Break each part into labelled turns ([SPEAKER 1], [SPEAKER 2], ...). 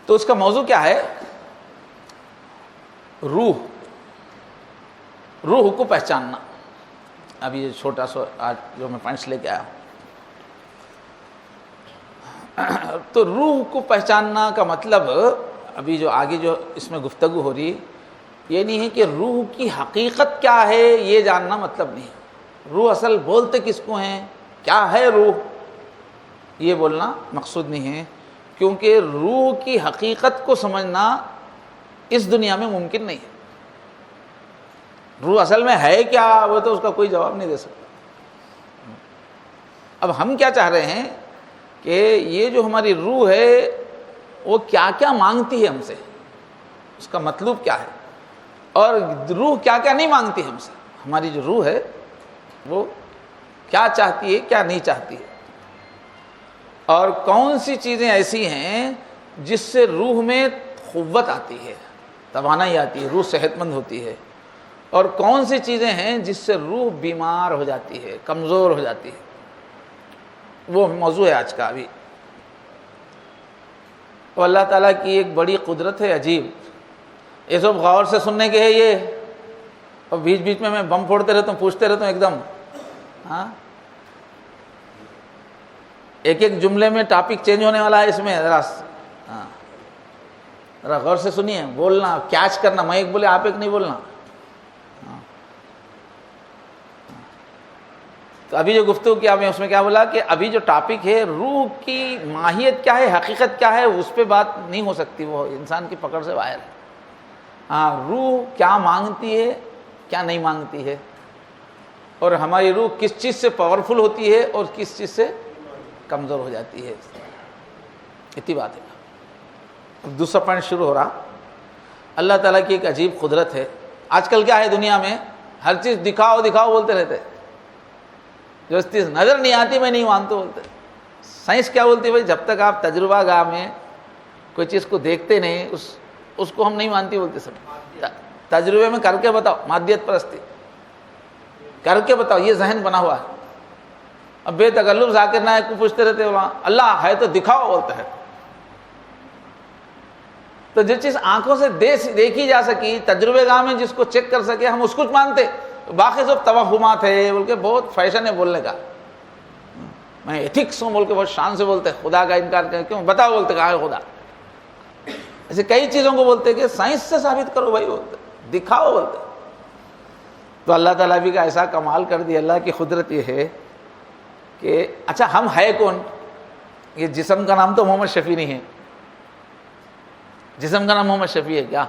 [SPEAKER 1] تو اس کا موضوع کیا ہے؟ روح کو پہچاننا. ابھی یہ چھوٹا سا آج جو میں پوائنٹس لے کے آیا ہوں. تو روح کو پہچاننا کا مطلب ابھی جو آگے جو اس میں گفتگو ہو رہی یہ نہیں ہے کہ روح کی حقیقت کیا ہے یہ جاننا مطلب نہیں ہے. روح اصل بولتے کس کو ہیں، کیا ہے روح، یہ بولنا مقصود نہیں ہے، کیونکہ روح کی حقیقت کو سمجھنا اس دنیا میں ممکن نہیں ہے. روح اصل میں ہے کیا، وہ تو اس کا کوئی جواب نہیں دے سکتا. اب ہم کیا چاہ رہے ہیں کہ یہ جو ہماری روح ہے وہ کیا کیا مانگتی ہے ہم سے، اس کا مطلوب کیا ہے، اور روح کیا کیا نہیں مانگتی ہم سے. ہماری جو روح ہے وہ کیا چاہتی ہے، کیا نہیں چاہتی ہے، اور کون سی چیزیں ایسی ہیں جس سے روح میں قوت آتی ہے، توانائی آتی ہے، روح صحت مند ہوتی ہے، اور کون سی چیزیں ہیں جس سے روح بیمار ہو جاتی ہے، کمزور ہو جاتی ہے. وہ موضوع ہے آج کا. ابھی تو اللہ تعالیٰ کی ایک بڑی قدرت ہے عجیب، یہ سب غور سے سننے کے ہے یہ، اور بیچ بیچ میں بم پھوڑتے رہتا ہوں، پوچھتے رہتا ہوں ایک دم. ہاں ایک ایک جملے میں ٹاپک چینج ہونے والا ہے اس میں. ذرا غور سے سنیے، بولنا کیچ کرنا، میں ایک بولے آپ ایک نہیں بولنا. تو ابھی جو گفتگو کیا میں اس میں کیا بولا کہ ابھی جو ٹاپک ہے روح کی ماہیت کیا ہے، حقیقت کیا ہے، اس پہ بات نہیں ہو سکتی، وہ انسان کی پکڑ سے باہر ہے. ہاں روح کیا مانگتی ہے، کیا نہیں مانگتی ہے، اور ہماری روح کس چیز سے پاورفل ہوتی ہے اور کس چیز سے کمزور ہو جاتی ہے، اتنی بات ہے. اب دوسرا پوائنٹ شروع ہو رہا. اللہ تعالیٰ کی ایک عجیب قدرت ہے. آج کل کیا ہے دنیا میں، ہر چیز دکھاؤ دکھاؤ بولتے رہتے، جو اس چیز نظر نہیں آتی میں نہیں مانتا بولتے. سائنس کیا بولتی ہے بھائی، جب تک آپ تجربہ گاہ میں کوئی چیز کو دیکھتے نہیں اس کو ہم نہیں مانتی بولتے. سب تجربے میں کر کے بتاؤ، مادیت پرستی کر کے بتاؤ، یہ ذہن بنا ہوا ہے. اب بے تکلف ذاکر نائک کو پوچھتے رہتے وہاں اللہ ہے تو دکھاؤ بولتے ہیں. تو جو چیز آنکھوں سے دیکھی جا سکی، تجربے گاہ میں جس کو چیک کر سکے، ہم اس کو مانتے. باقی سب توہمات ہے بول کے بہت فیشن ہے بولنے کا. میں ایتھکس ہوں بول کے بہت شان سے بولتے، خدا کا انکار کریں کیوں، بتاؤ بولتے کہاں ہے خدا. ایسے کئی چیزوں کو بولتے کہ سائنس سے ثابت کرو بھائی بولتے، دکھاؤ بولتے. تو اللہ تعالیٰ بھی کا ایسا کمال کر دیا. اللہ کی قدرت یہ ہے کہ اچھا ہم ہے کون. یہ جسم کا نام تو محمد شفیع نہیں ہے، جسم کا نام محمد شفیع ہے کیا؟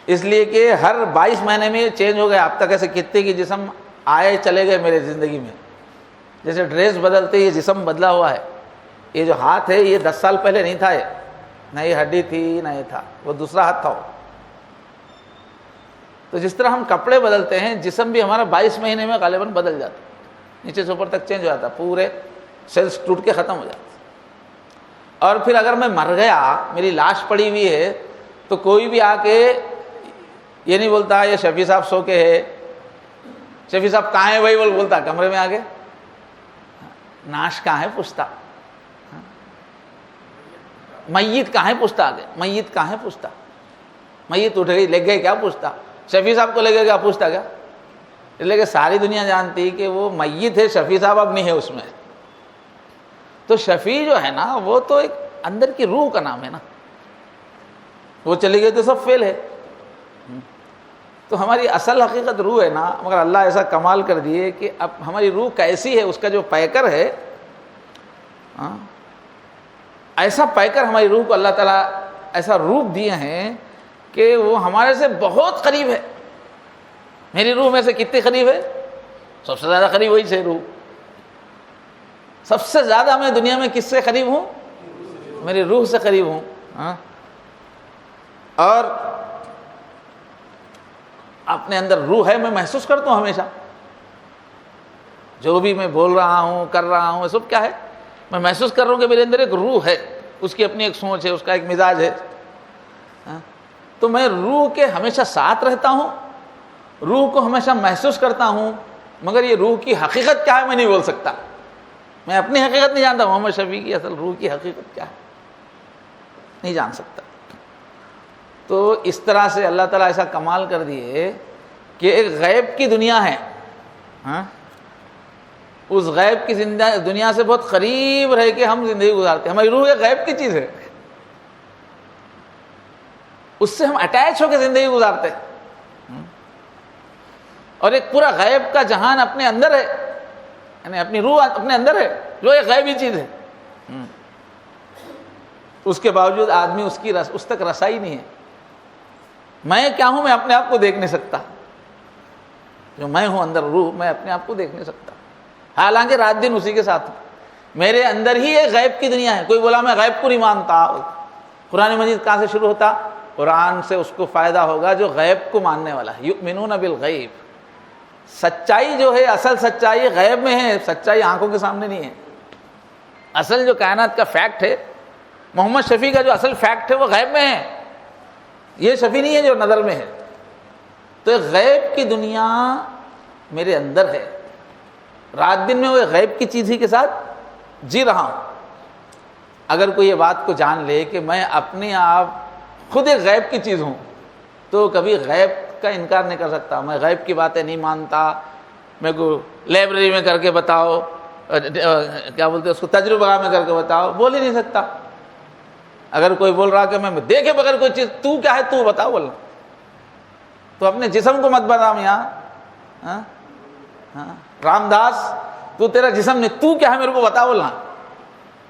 [SPEAKER 1] اس لیے کہ ہر 22 مہینے میں یہ چینج ہو گیا. اب تک ایسے کتنے کی جسم آئے چلے گئے میرے زندگی میں، جیسے ڈریس بدلتے یہ جسم بدلا ہوا ہے. یہ جو ہاتھ ہے یہ 10 سال پہلے نہیں تھا، یہ نہ یہ ہڈی تھی نہ یہ تھا، وہ دوسرا ہاتھ تھا. تو جس طرح ہم کپڑے بدلتے ہیں، جسم بھی ہمارا 22 مہینے میں غالباً بدل جاتا، نیچے سے اوپر تک چینج ہو جاتا، پورے سیلز ٹوٹ کے ختم ہو جاتے. اور پھر اگر میں مر گیا، میری لاش پڑی ہوئی ہے، تو کوئی بھی آ کے یہ نہیں بولتا یہ شفیع صاحب سو کے ہے، شفیع صاحب کہاں ہے بھائی بولتا کمرے میں آ کے، ناش کہاں ہے پوچھتا، میت کہاں ہے پوچھتا، آگے میت کہاں ہے پوچھتا، میت اٹھ گئی لے گئے کیا پوچھتا، شفیع صاحب کو لے گئے کیا پوچھتا کیا. اس لیے کہ ساری دنیا جانتی کہ وہ میت ہے، شفیع صاحب اب نہیں ہے اس میں. تو شفیع جو ہے نا وہ تو ایک اندر کی روح کا نام ہے نا، وہ چلی گئی تو سب فیل ہے. تو ہماری اصل حقیقت روح ہے نا، مگر اللہ ایسا کمال کر دیے کہ اب ہماری روح کیسی ہے، اس کا جو پیکر ہے، ایسا پیکر ہماری روح کو اللہ تعالیٰ ایسا روپ دیے ہیں کہ وہ ہمارے سے بہت قریب ہے. میری روح میں سے کتنی قریب ہے؟ سب سے زیادہ قریب وہی سے روح. سب سے زیادہ میں دنیا میں کس سے قریب ہوں؟ میری روح سے قریب ہوں. اور اپنے اندر روح ہے، میں محسوس کرتا ہوں ہمیشہ، جو بھی میں بول رہا ہوں کر رہا ہوں سب کیا ہے، میں محسوس کر رہا ہوں کہ میرے اندر ایک روح ہے، اس کی اپنی ایک سوچ ہے، اس کا ایک مزاج ہے. تو میں روح کے ہمیشہ ساتھ رہتا ہوں، روح کو ہمیشہ محسوس کرتا ہوں، مگر یہ روح کی حقیقت کیا ہے میں نہیں بول سکتا. میں اپنی حقیقت نہیں جانتا، محمد شفیع کی اصل روح کی حقیقت کیا ہے. نہیں جان سکتا۔ تو اس طرح سے اللہ تعالیٰ ایسا کمال کر دیے کہ ایک غیب کی دنیا ہے، ہاں، اس غیب کی دنیا سے بہت قریب رہ کے ہم زندگی گزارتے ہیں۔ ہماری روح ایک غیب کی چیز ہے، اس سے ہم اٹیچ ہو کے زندگی گزارتے ہیں، اور ایک پورا غیب کا جہان اپنے اندر ہے، یعنی اپنی روح اپنے اندر ہے جو ایک غیبی چیز ہے، اس کے باوجود آدمی اس تک رسائی نہیں ہے۔ میں کیا ہوں میں اپنے آپ کو دیکھ نہیں سکتا، جو میں ہوں اندر روح، میں اپنے آپ کو دیکھ نہیں سکتا، حالانکہ رات دن اسی کے ساتھ ہوں۔ میرے اندر ہی ایک غیب کی دنیا ہے۔ کوئی بولا میں غیب کو نہیں مانتا، قرآن مجید کہاں سے شروع ہوتا؟ قرآن سے اس کو فائدہ ہوگا جو غیب کو ماننے والا ہے۔ یؤمنون بالغیب، سچائی جو ہے، اصل سچائی غیب میں ہے، سچائی آنکھوں کے سامنے نہیں ہے۔ اصل جو کائنات کا فیکٹ ہے، محمد شفیع کا جو اصل فیکٹ ہے وہ غیب میں ہے، یہ شفیع نہیں ہے جو نظر میں ہے۔ تو ایک غیب کی دنیا میرے اندر ہے، رات دن میں وہ غیب کی چیز ہی کے ساتھ جی رہا ہوں۔ اگر کوئی یہ بات کو جان لے کہ میں اپنے آپ خود ایک غیب کی چیز ہوں، تو کبھی غیب کا انکار نہیں کر سکتا۔ میں غیب کی باتیں نہیں مانتا، میرے کو لائبریری میں کر کے بتاؤ، کیا بولتے اس کو تجربہ میں کر کے بتاؤ، بول ہی نہیں سکتا۔ اگر کوئی بول رہا کہ میں دیکھے بغیر کوئی چیز، تو کیا ہے تو بتا، بولنا تو اپنے جسم کو مت بتا یہاں، رام داس تو تیرا جسم نہیں، تو کیا ہے میرے کو بتا، بولنا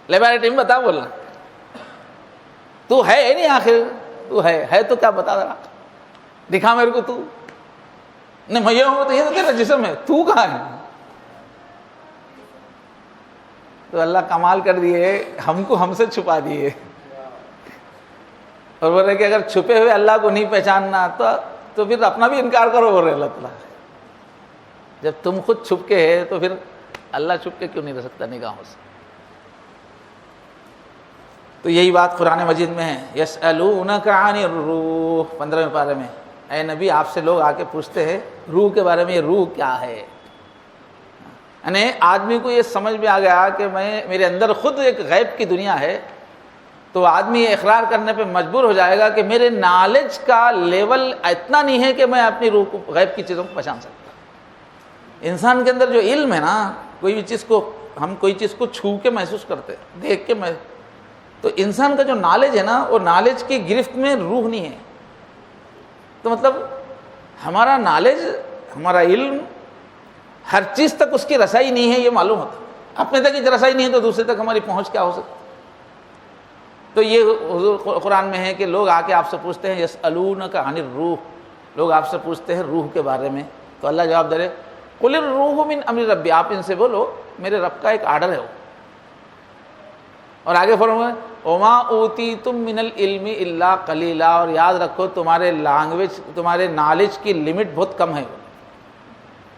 [SPEAKER 1] لیبارٹری میں بتا، بولنا تو ہے نہیں، آخر تو ہے تو کیا بتا ذرا، دکھا میرے کو، تو نہیں میں یہ ہوں تو یہ تو تیرا جسم ہے، تو کہاں ہے؟ تو اللہ کمال کر دیے، ہم کو ہم سے چھپا دیے، اور بول رہے کہ اگر چھپے ہوئے اللہ کو نہیں پہچاننا تو پھر اپنا بھی انکار کرو، بول رہے اللہ تعالیٰ۔ جب تم خود چھپ کے ہے تو پھر اللہ چھپ کے کیوں نہیں رہ سکتا نگاہوں سے؟ تو یہی بات قرآن مجید میں ہے، یسألونک عن الروح، 15ویں پارے میں، اے نبی آپ سے لوگ آ کے پوچھتے ہیں روح کے بارے میں، یہ روح کیا ہے؟ یعنی آدمی کو یہ سمجھ میں آ گیا کہ میرے اندر خود ایک غیب کی دنیا ہے، تو آدمی یہ اقرار کرنے پہ مجبور ہو جائے گا کہ میرے نالج کا لیول اتنا نہیں ہے کہ میں اپنی روح کو، غیب کی چیزوں کو پہچان سکتا۔ انسان کے اندر جو علم ہے نا، کوئی بھی چیز کو ہم کوئی چیز کو چھو کے محسوس کرتے، دیکھ کے تو انسان کا جو نالج ہے نا، وہ نالج کی گرفت میں روح نہیں ہے۔ تو مطلب ہمارا نالج، ہمارا علم ہر چیز تک اس کی رسائی نہیں ہے، یہ معلوم ہوتا۔ اپنے تک کی رسائی نہیں ہے تو دوسرے تک ہماری پہنچ کیا ہو سکتی؟ تو یہ حضور قرآن میں ہے کہ لوگ آ کے آپ سے پوچھتے ہیں یسألونک عن الروح، لوگ آپ سے پوچھتے ہیں روح کے بارے میں، تو اللہ جواب دے رہے قل الروح من امر ربی، آپ ان سے بولو میرے رب کا ایک آرڈر ہے وہ۔ اور آگے فرمایا وما اوتیتم من العلم الا قلیلا، اور یاد رکھو تمہارے نالج کی لمٹ بہت کم ہے۔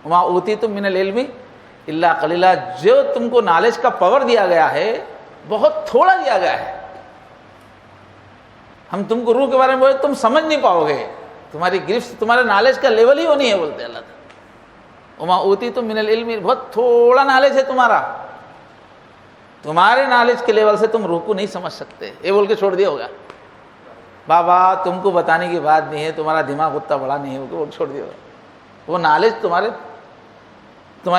[SPEAKER 1] وما اوتیتم من العلم الا قلیلا، جو تم کو نالج کا پاور دیا گیا ہے بہت تھوڑا دیا گیا ہے۔ ہم تم کو روح کے بارے میں بولے تم سمجھ نہیں پاؤ گے، تمہاری گرفت، تمہارے نالج کا لیول ہی وہ نہیں ہے، بولتے اللہ تعالیٰ۔ وما اوتیتم من العلم، بہت تھوڑا نالج ہے تمہارا، تمہارے نالج کے لیول سے تم روح کو نہیں سمجھ سکتے، یہ بول کے چھوڑ دیا ہوگا۔ بابا تم کو بتانے کی بات نہیں ہے، تمہارا دماغ اتنا بڑا نہیں ہے، وہ چھوڑ دیا ہوگا۔ وہ نالج تمہارے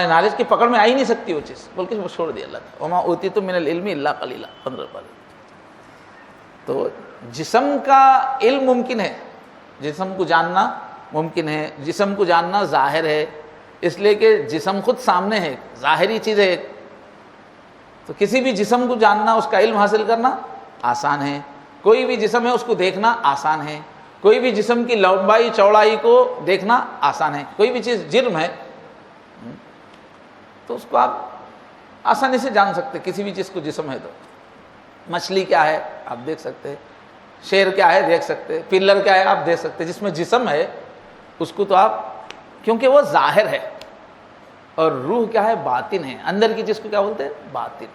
[SPEAKER 1] نالج کی پکڑ میں آ ہی نہیں سکتی وہ چیز، بول کے وہ چھوڑ دیا اللہ تعالیٰ۔ وما اوتیتم من العلم الا قلیلا، 15 پارے۔ تو جسم کا علم ممکن ہے، جسم کو جاننا ممکن ہے، جسم کو جاننا ظاہر ہے، اس لیے کہ جسم خود سامنے ہے، ظاہری چیز ہے۔ تو کسی بھی جسم کو جاننا، اس کا علم حاصل کرنا آسان ہے، کوئی بھی جسم ہے اس کو دیکھنا آسان ہے، کوئی بھی جسم کی لمبائی چوڑائی کو دیکھنا آسان ہے۔ کوئی بھی چیز جرم ہے تو اس کو آپ آسانی سے جان سکتے، کسی بھی چیز کو جسم ہے تو۔ مچھلی کیا ہے آپ دیکھ سکتے، شیر کیا ہے دیکھ سکتے، پلر کیا ہے آپ دیکھ سکتے، جس میں جسم ہے اس کو تو آپ، کیونکہ وہ ظاہر ہے، اور روح کیا ہے باطن ہے، اندر کی چیز کو کیا بولتے ہیں باطن۔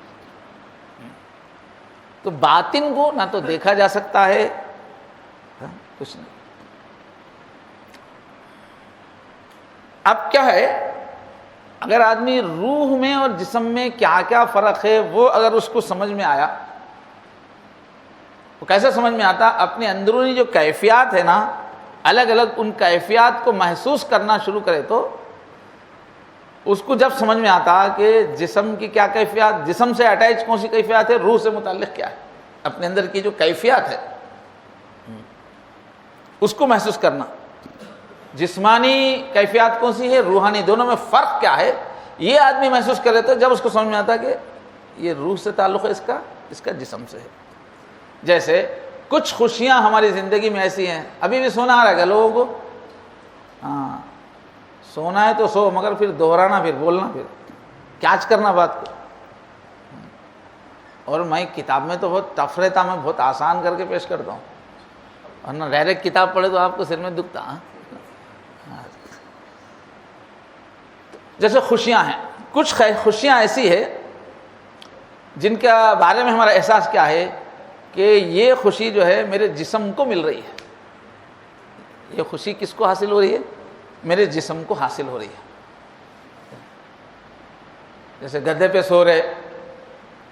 [SPEAKER 1] تو باطن کو نہ تو دیکھا جا سکتا ہے، کچھ نہیں۔ اب کیا ہے، اگر آدمی روح میں اور جسم میں کیا کیا فرق ہے وہ اگر اس کو سمجھ میں آیا وہ کیسے سمجھ میں آتا؟ اپنے اندرونی جو کیفیات ہے نا، الگ الگ ان کیفیات کو محسوس کرنا شروع کرے تو اس کو جب سمجھ میں آتا کہ جسم کی کیا کیفیات، جسم سے اٹیچ کون سی کیفیات ہے، روح سے متعلق کیا ہے، اپنے اندر کی جو کیفیات ہے اس کو محسوس کرنا، جسمانی کیفیات کون سی ہے، روحانی، دونوں میں فرق کیا ہے، یہ آدمی محسوس کرے تو جب اس کو سمجھ میں آتا کہ یہ روح سے تعلق ہے اس کا جسم سے ہے۔ جیسے کچھ خوشیاں ہماری زندگی میں ایسی ہیں، ابھی بھی سونا آ رہا ہے لوگوں کو، ہاں سونا ہے تو سو، مگر پھر دہرانا، پھر بولنا، پھر کیچ کرنا بات کو۔ اور میں کتاب میں تو بہت ٹف رہتا، میں بہت آسان کر کے پیش کرتا ہوں، ورنہ ڈائریکٹ کتاب پڑھے تو آپ کو سر میں دکھتا۔ جیسے خوشیاں ہیں، کچھ خوشیاں ایسی ہے جن کے بارے میں ہمارا احساس کیا ہے کہ یہ خوشی جو ہے میرے جسم کو مل رہی ہے، یہ خوشی کس کو حاصل ہو رہی ہے، میرے جسم کو حاصل ہو رہی ہے۔ جیسے گدے پہ سو رہے،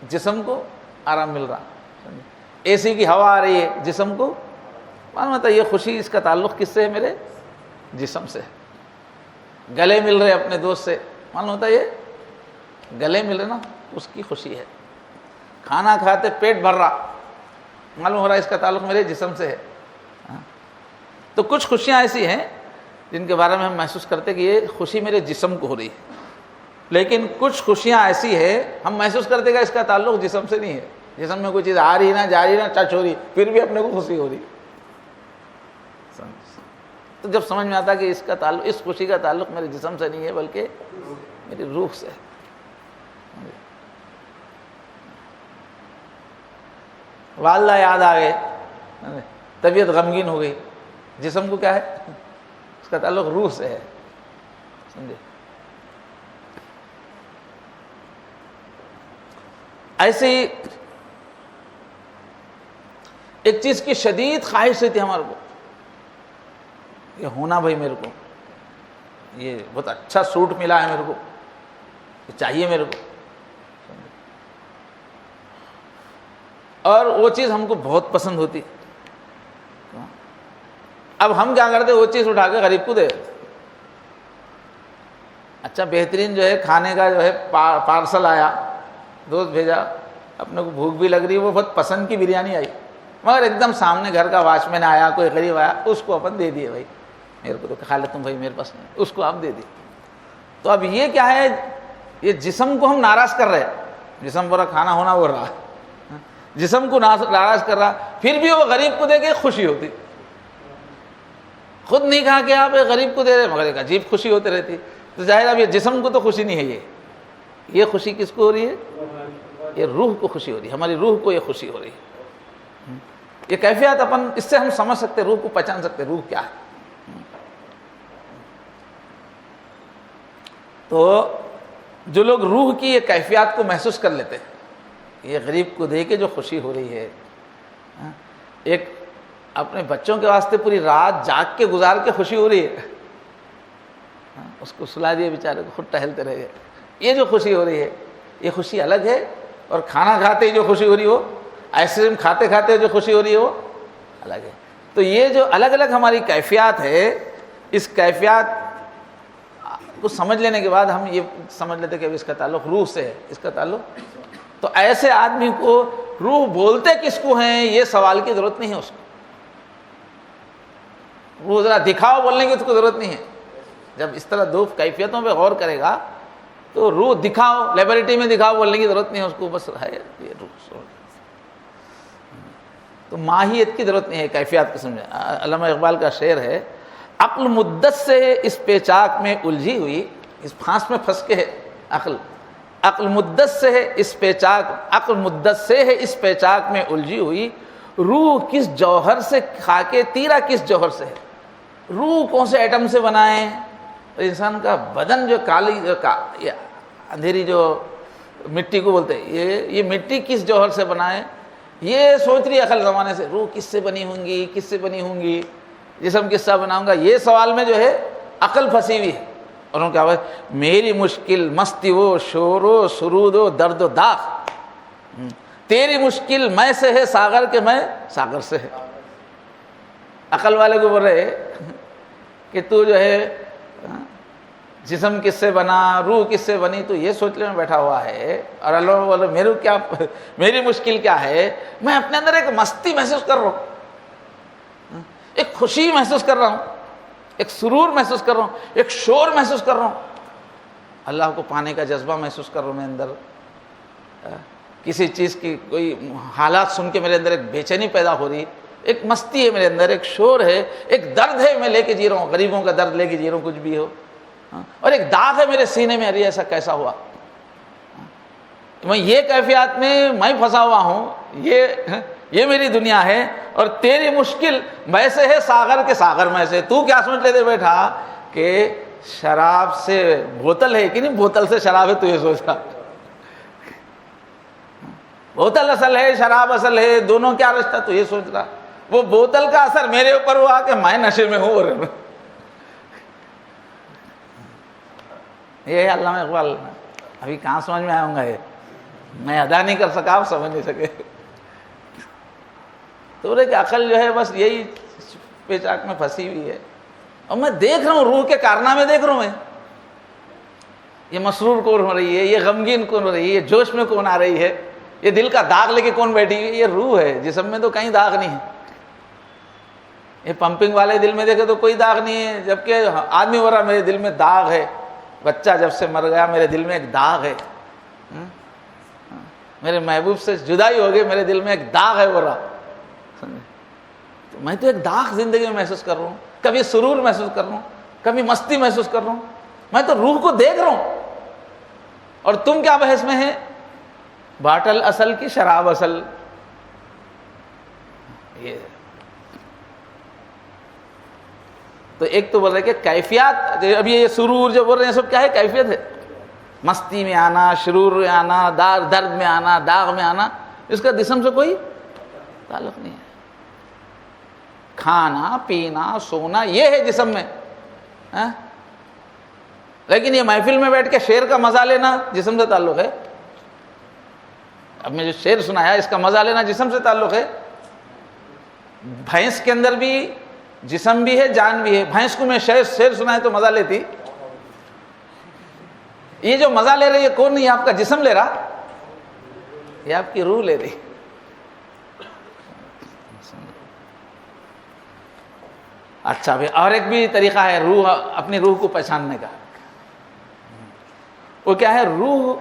[SPEAKER 1] جسم کو آرام مل رہا، اے سی کی ہوا آ رہی ہے، جسم کو معلوم ہوتا ہے یہ خوشی، اس کا تعلق کس سے ہے، میرے جسم سے۔ گلے مل رہے اپنے دوست سے، معلوم ہوتا ہے یہ گلے مل رہے نا، اس کی خوشی ہے۔ کھانا کھاتے پیٹ بھر رہا، معلوم ہو رہا ہے اس کا تعلق میرے جسم سے ہے۔ تو کچھ خوشیاں ایسی ہیں جن کے بارے میں ہم محسوس کرتے کہ یہ خوشی میرے جسم کو ہو رہی ہے، لیکن کچھ خوشیاں ایسی ہے ہم محسوس کرتے کہ اس کا تعلق جسم سے نہیں ہے، جسم میں کوئی چیز آ رہی نہ جا رہی نہ ٹچ ہو رہی، پھر بھی اپنے کو خوشی ہو رہی۔ تو جب سمجھ میں آتا کہ اس کا تعلق، اس خوشی کا تعلق میرے جسم سے نہیں ہے بلکہ میری روح سے ہے۔ والدہ یاد آ گئے، طبیعت غمگین ہو گئی، جسم کو کیا ہے، اس کا تعلق روح سے ہے، سمجھے؟ ایسے ہی ایک چیز کی شدید خواہش ہوتی ہے ہمارے کو، یہ ہونا بھائی میرے کو، یہ بہت اچھا سوٹ ملا ہے میرے کو، یہ چاہیے میرے کو، اور وہ چیز ہم کو بہت پسند ہوتی۔ اب ہم کیا کرتے، وہ چیز اٹھا کے غریب کو دے، اچھا بہترین جو ہے کھانے کا جو ہے پارسل آیا، دوست بھیجا، اپنے کو بھوک بھی لگ رہی ہے، وہ بہت پسند کی بریانی آئی، مگر ایک دم سامنے گھر کا واچ مین آیا، کوئی غریب آیا، اس کو اپن دے دیے، بھائی میرے کو تو کھا لے تم، بھائی میرے پاس نہیں، اس کو آپ دے دیے۔ تو اب یہ کیا ہے، یہ جسم کو ہم ناراض کر رہے ہیں، جسم پورا کھانا ہونا ہو رہا، جسم کو ناراض کر رہا، پھر بھی وہ غریب کو دے کے خوشی ہوتی، خود نہیں کہا کہ آپ غریب کو دے رہے، مگر ایک عجیب خوشی ہوتی رہتی۔ تو ظاہر اب یہ جسم کو تو خوشی نہیں ہے، یہ خوشی کس کو ہو رہی ہے، یہ روح کو خوشی ہو رہی ہے، ہماری روح کو یہ خوشی ہو رہی ہے۔ یہ کیفیت اپن اس سے ہم سمجھ سکتے، روح کو پہچان سکتے، روح کیا ہے۔ تو جو لوگ روح کی یہ کیفیات کو محسوس کر لیتے ہیں، یہ غریب کو دے کے جو خوشی ہو رہی ہے، ایک اپنے بچوں کے واسطے پوری رات جاگ کے گزار کے خوشی ہو رہی ہے، اس کو سلا دیے بیچارے کو، خود ٹہلتے رہ گئے، یہ جو خوشی ہو رہی ہے یہ خوشی الگ ہے، اور کھانا کھاتے ہی جو خوشی ہو رہی ہو، آئس کریم کھاتے کھاتے جو خوشی ہو رہی ہے وہ الگ ہے۔ تو یہ جو الگ الگ ہماری کیفیات ہے، اس کیفیات کو سمجھ لینے کے بعد ہم یہ سمجھ لیتے کہ اس کا تعلق روح سے ہے، اس کا تعلق۔ تو ایسے آدمی کو روح بولتے کس کو ہیں یہ سوال کی ضرورت نہیں ہے، اس کو روح ذرا دکھاؤ بولنے کی اس کو ضرورت نہیں ہے۔ جب اس طرح دو کیفیتوں پہ غور کرے گا تو روح دکھاؤ، لیبورٹری میں دکھاؤ بولنے کی ضرورت نہیں ہے اس کو، بس ہے یہ روح۔ تو ماہیت کی ضرورت نہیں ہے، کیفیات کو سمجھے۔ علامہ اقبال کا شعر ہے، عقل مدت سے اس پیچاک میں الجھی ہوئی، اس پھانس میں پھنس کے ہے عقل مدت سے ہے اس پیچاک، عقل مدت سے ہے اس پیچاک میں الجھی ہوئی، روح کس جوہر سے خاکے تیرا کس جوہر سے ہے۔ روح کون سے ایٹم سے بنائے، انسان کا بدن جو کالی اندھیری جو مٹی کو بولتے ہیں، یہ مٹی کس جوہر سے بنائے، یہ سوچ رہی ہے عقل زمانے سے، روح کس سے بنی ہوں گی، کس سے بنی ہوں گی، جسم کس سے بناؤں گا، یہ سوال میں جو ہے عقل پھنسی ہوئی ہے۔ اور ان کا آواز، میری مشکل مستی و شور و سرود و درد و داغ، تیری مشکل میں سے ہے ساغر کے میں ساغر سے ہے. عقل والے کو بول رہے کہ تو جو ہے جسم کس سے بنا، روح کس سے بنی، تو یہ سوچنے میں بیٹھا ہوا ہے. اور اللہ بولے میری مشکل کیا ہے، میں اپنے اندر ایک مستی محسوس کر رہا ہوں، ایک خوشی محسوس کر رہا ہوں، ایک سرور محسوس کر رہا ہوں، ایک شور محسوس کر رہا ہوں، اللہ کو پانے کا جذبہ محسوس کر رہا ہوں. میں اندر کسی چیز کی کوئی حالات سن کے میرے اندر ایک بے چینی پیدا ہو رہی، ایک مستی ہے میرے اندر، ایک شور ہے، ایک درد ہے میں لے کے جی رہا ہوں، غریبوں کا درد لے کے جی رہا ہوں، کچھ بھی ہو، اور ایک داغ ہے میرے سینے میں، ارے ایسا کیسا ہوا. میں یہ کیفیات میں پھنسا ہوا ہوں، یہ میری دنیا ہے. اور تیری مشکل میں سے ہے ساغر کے ساغر میں سے. تو کیا سمجھ لیتے بیٹھا کہ شراب سے بوتل ہے کہ نہیں، بوتل سے شراب ہے، تو یہ سوچ رہا بوتل اصل ہے شراب اصل ہے، دونوں کیا رشتہ، تو یہ سوچ رہا وہ بوتل کا اثر میرے اوپر ہوا کہ میں نشے میں ہوں. اور یہ علامہ اقبال ابھی کہاں سمجھ میں آؤں گا، یہ میں ادا نہیں کر سکا، آپ سمجھ نہیں سکے. تو کہ عقل جو ہے بس یہی پیچاک میں پھنسی ہوئی ہے. اور میں دیکھ رہا ہوں روح کے کارنامے دیکھ رہا ہوں، میں یہ مسرور کون ہو رہی ہے، یہ غمگین کون ہو رہی ہے، یہ جوش میں کون آ رہی ہے، یہ دل کا داغ لے کے کون بیٹھی ہوئی ہے. یہ روح ہے، جسم میں تو کہیں داغ نہیں ہے. یہ پمپنگ والے دل میں دیکھے تو کوئی داغ نہیں ہے، جبکہ آدمی ہو رہا میرے دل میں داغ ہے، بچہ جب سے مر گیا میرے دل میں ایک داغ ہے، میرے محبوب سے جدائی ہو گئی میرے دل میں ایک داغ ہے. ہو رہا میں تو ایک داغ زندگی میں محسوس کر رہا ہوں، کبھی سرور محسوس کر رہا ہوں، کبھی مستی محسوس کر رہا ہوں. میں تو روح کو دیکھ رہا ہوں. اور تم کیا بحث میں ہے، باٹل اصل کی شراب اصل. یہ تو ایک تو بول رہے کہ کیفیات، ابھی یہ سرور جو بول رہے ہیں سب کیا ہے، کیفیت ہے. مستی میں آنا، شرور میں آنا، درد میں آنا، داغ میں آنا، اس کا جسم سے کوئی تعلق نہیں ہے. کھانا پینا سونا یہ ہے جسم میں، لیکن یہ محفل میں بیٹھ کے شعر کا مزہ لینا جسم سے تعلق ہے. اب میں جو شعر سنایا اس کا مزہ لینا جسم سے تعلق ہے. بھینس کے اندر بھی جسم بھی ہے، جان بھی ہے. بھینس کو میں شعر سنائے تو مزہ لیتی. یہ جو مزہ لے رہی ہے کون نہیں، آپ کا جسم لے رہا، یہ آپ کی روح لے رہی. اچھا بھی اور ایک بھی طریقہ ہے روح، اپنی روح کو پہچاننے کا. وہ کیا ہے، روح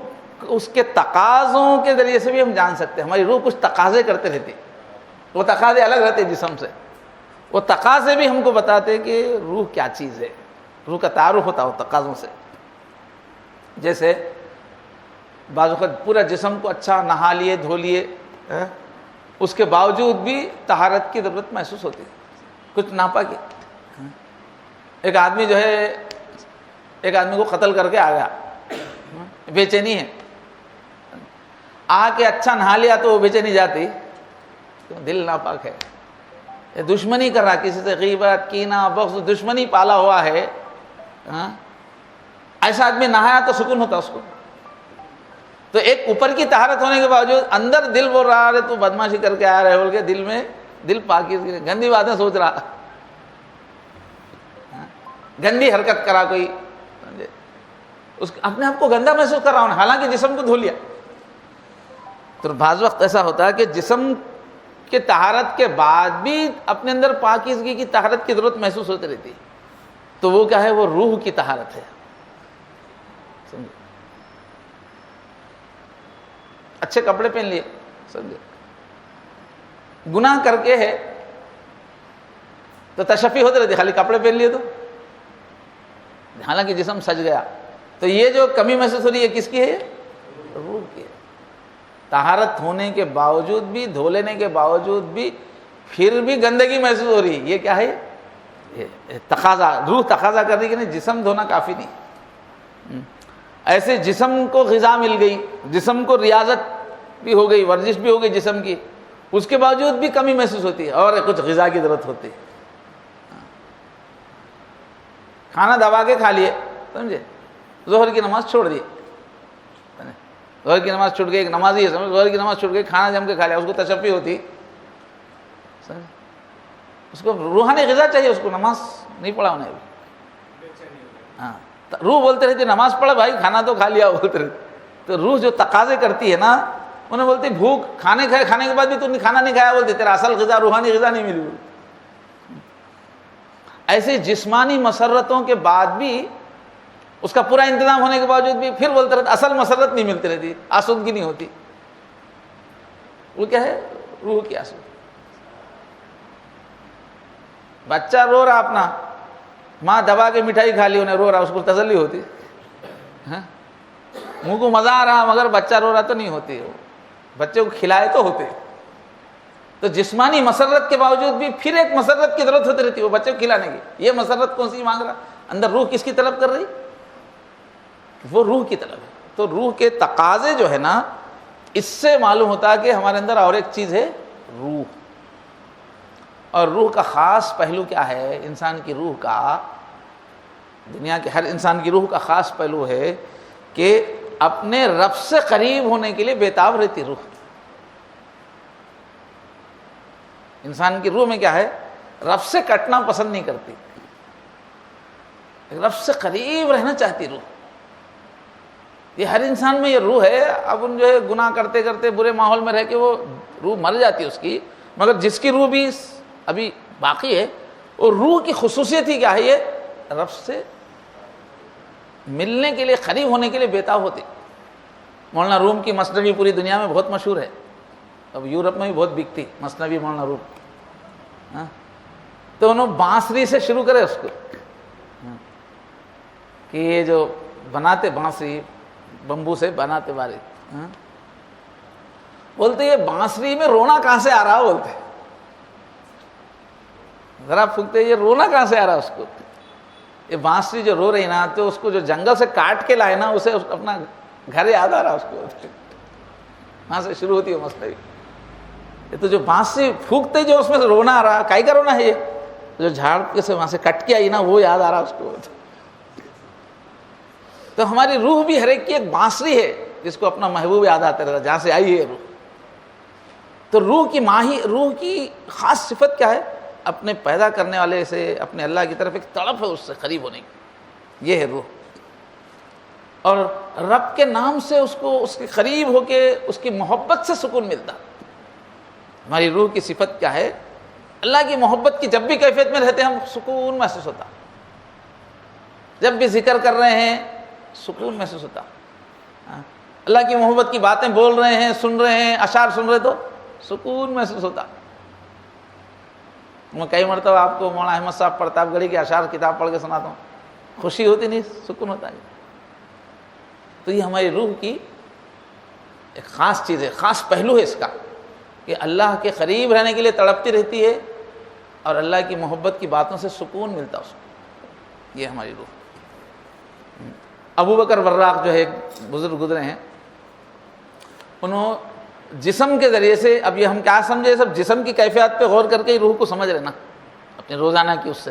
[SPEAKER 1] اس کے تقاضوں کے ذریعے سے بھی ہم جان سکتے ہیں. ہماری روح کچھ تقاضے کرتے رہتی، وہ تقاضے الگ رہتے جسم سے. وہ تقاضے بھی ہم کو بتاتے کہ روح کیا چیز ہے. روح کا تعارف ہوتا ہے تقاضوں سے. جیسے بعض وقت پورا جسم کو اچھا نہا لیے دھو لیے، اس کے باوجود بھی طہارت کی ضرورت محسوس ہوتی ہے، کچھ ناپاکی. ایک آدمی جو ہے ایک آدمی کو قتل کر کے آ گیا، بے چینی ہے، آ کے اچھا نہا لیا تو وہ بے چینی جاتی، دل ناپاک ہے. دشمنی کر رہا کسی سے، غیبت کینہ بغض دشمنی پالا ہوا ہے. ایسا آدمی نہایا تو سکون ہوتا اس کو. تو ایک اوپر کی طہارت ہونے کے باوجود اندر دل بول رہا ہے تو بدماشی کر کے آ رہے بول کے دل میں دل پاکیزگی گندی باتیں سوچ رہا، گندی حرکت کرا کوئی، اس اپنے آپ کو گندا محسوس کر رہا ہوں حالانکہ جسم کو دھو لیا. تو بعض وقت ایسا ہوتا ہے کہ جسم کے طہارت کے بعد بھی اپنے اندر پاکیزگی کی طہارت کی ضرورت محسوس ہوتی رہتی ہے. تو وہ کیا ہے، وہ روح کی طہارت ہے. اچھے کپڑے پہن لیے، سمجھے، گناہ کر کے ہے تو تشفی ہوتی رہتی، خالی کپڑے پہن لیے تو حالانکہ جسم سج گیا. تو یہ جو کمی محسوس ہو رہی ہے کس کی ہے، روح کی ہے. طہارت ہونے کے باوجود بھی، دھو لینے کے باوجود بھی پھر بھی گندگی محسوس ہو رہی ہے. یہ کیا ہے، یہ تقاضا، روح تقاضا کر رہی کہ نہیں جسم دھونا کافی نہیں. ایسے جسم کو غذا مل گئی، جسم کو ریاضت بھی ہو گئی، ورزش بھی ہو گئی جسم کی، اس کے باوجود بھی کمی محسوس ہوتی ہے اور کچھ غذا کی ضرورت ہوتی ہے. کھانا دبا کے کھا لیے، سمجھے، ظہر کی نماز چھوڑ دی، ظہر کی نماز چھوٹ گئی، ایک نمازی ہے سمجھ، ظہر کی نماز چھوٹ گئی، کھانا جم کے کھا لیا، اس کو تشفی ہوتی، اس کو روحانی غذا چاہیے، اس کو نماز نہیں پڑھا انہیں ہاں روح بولتے رہتی نماز پڑھ بھائی، کھانا تو کھا لیا بولتے رہتے. تو روح جو تقاضے کرتی ہے نا، انہیں بولتی بھوک، کھانے کھائے، کھانے کے بعد بھی تو نے کھانا نہیں کھایا، بولتے تیرا اصل غذا روحانی غذا نہیں ملی. ایسے جسمانی مسرتوں کے بعد بھی، اس کا پورا انتظام ہونے کے باوجود بھی پھر بولتے رہتے اصل مسرت نہیں ملتی رہتی، آسودگی نہیں ہوتی. وہ کیا ہے؟ روح کی آسودگی. بچہ رو رہا اپنا، ماں دبا کے مٹھائی کھا لی، انہیں رو رہا، اس کو تسلی ہوتی، منہ کو مزہ آ رہا مگر بچہ رو رہا تو نہیں ہوتی. بچے کو کھلائے تو ہوتے. تو جسمانی مسرت کے باوجود بھی پھر ایک مسرت کی ضرورت ہوتی رہتی ہے وہ بچے کو کھلانے کی. یہ مسرت کون سی مانگ رہا؟ اندر روح کس کی طلب کر رہی؟ وہ روح کی طلب ہے. تو روح کے تقاضے جو ہے نا، اس سے معلوم ہوتا ہے کہ ہمارے اندر اور ایک چیز ہے، روح. اور روح کا خاص پہلو کیا ہے؟ انسان کی روح کا، دنیا کے ہر انسان کی روح کا خاص پہلو ہے کہ اپنے رب سے قریب ہونے کے لیے بےتاب رہتی روح. انسان کی روح میں کیا ہے؟ رب سے کٹنا پسند نہیں کرتی، رب سے قریب رہنا چاہتی روح. یہ ہر انسان میں یہ روح ہے. اب ان جو ہے گناہ کرتے کرتے برے ماحول میں رہ کے وہ روح مر جاتی ہے اس کی، مگر جس کی روح بھی ابھی باقی ہے، اور روح کی خصوصیت ہی کیا ہے؟ یہ رب سے ملنے کے لیے، قریب ہونے کے لیے بےتاب ہوتی. مولانا روم کی مثنوی پوری دنیا میں بہت مشہور ہے، اب یورپ میں بھی بہت بکتی مثنوی مولانا روم. تو انہوں بانسری سے شروع کرے اس کو، کہ یہ جو بناتے بانسری بمبو سے بناتے بارے، بولتے یہ بانسری میں رونا کہاں سے آ رہا؟ بولتے ذرا پھونکتے یہ رونا کہاں سے آ رہا اس کو؟ یہ بانسری جو رو رہی نا، تو اس کو جو جنگل سے کاٹ کے لائے نا، اسے اپنا گھر یاد آ رہا اس کو. وہاں سے شروع ہوتی ہے مثنوی. یہ تو جو بانسری پھونکتے جو اس میں سے رونا آ رہا، کائی کا رونا ہے؟ یہ جو جھاڑ کے سے وہاں سے کٹ کے آئی نا، وہ یاد آ رہا اس کو. تو ہماری روح بھی ہر ایک کی ایک بانسری ہے جس کو اپنا محبوب یاد آتا رہتا، جہاں سے آئی ہے روح. تو روح کی خاص صفت کیا ہے؟ اپنے پیدا کرنے والے سے، اپنے اللہ کی طرف ایک تڑپ ہے اس سے قریب ہونے کی. یہ ہے روح. اور رب کے نام سے اس کو، اس کے قریب ہو کے اس کی محبت سے سکون ملتا. ہماری روح کی صفت کیا ہے؟ اللہ کی محبت کی جب بھی کیفیت میں رہتے ہیں ہم سکون محسوس ہوتا. جب بھی ذکر کر رہے ہیں سکون محسوس ہوتا. اللہ کی محبت کی باتیں بول رہے ہیں، سن رہے ہیں، اشعار سن رہے تو سکون محسوس ہوتا. میں کئی مرتبہ آپ کو مولانا احمد صاحب پرتاپ گڑھی کے اشعار کتاب پڑھ کے سناتا ہوں، خوشی ہوتی نہیں، سکون ہوتا ہے. تو یہ ہماری روح کی ایک خاص چیز ہے، خاص پہلو ہے اس کا، کہ اللہ کے قریب رہنے کے لیے تڑپتی رہتی ہے اور اللہ کی محبت کی باتوں سے سکون ملتا اس کو. یہ ہماری روح. ابو بکر وراق جو ہے ایک بزرگ گزرے ہیں، انہوں جسم کے ذریعے سے، اب یہ ہم کیا سمجھے، سب جسم کی کیفیات پہ غور کر کے ہی روح کو سمجھ رہے نا اپنے روزانہ کی اس سے.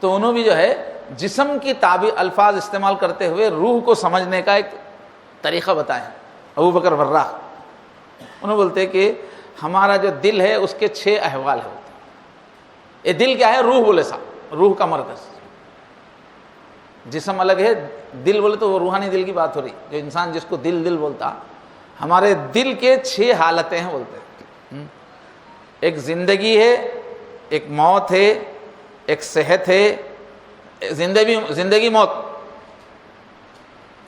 [SPEAKER 1] تو انہوں بھی جو ہے جسم کی تعبیر الفاظ استعمال کرتے ہوئے روح کو سمجھنے کا ایک طریقہ بتائیں. ابو بکر وراق انہوں بولتے کہ ہمارا جو دل ہے اس کے 6 احوال ہیں. یہ دل کیا ہے؟ روح بولے صاحب، روح کا مرکز. جسم الگ ہے، دل بولے تو وہ روحانی دل کی بات ہو رہی، جو انسان جس کو دل بولتا. ہمارے دل کے 6 حالتیں ہیں بولتے ہیں. ایک زندگی ہے، ایک موت ہے، ایک صحت ہے. زندگی موت،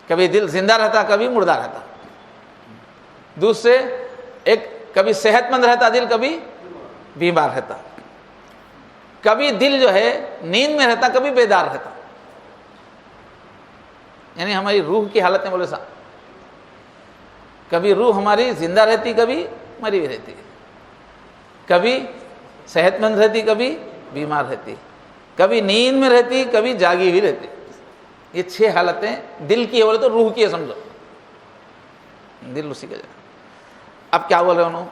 [SPEAKER 1] کبھی دل زندہ رہتا کبھی مردہ رہتا. دوسرے ایک کبھی صحت مند رہتا دل، کبھی بیمار رہتا. کبھی دل جو ہے نیند میں رہتا، کبھی بیدار رہتا. یعنی ہماری روح کی حالت میں بولے صاحب، کبھی روح ہماری زندہ رہتی، کبھی مری ہوئی رہتی، کبھی صحت مند رہتی، کبھی بیمار رہتی، کبھی نیند میں رہتی، کبھی جاگی ہوئی رہتی. یہ 6 حالتیں دل کی ہے بولے تو روح کی ہے سمجھو، دل اسی کا جگہ. اب کیا بول رہے انہوں؟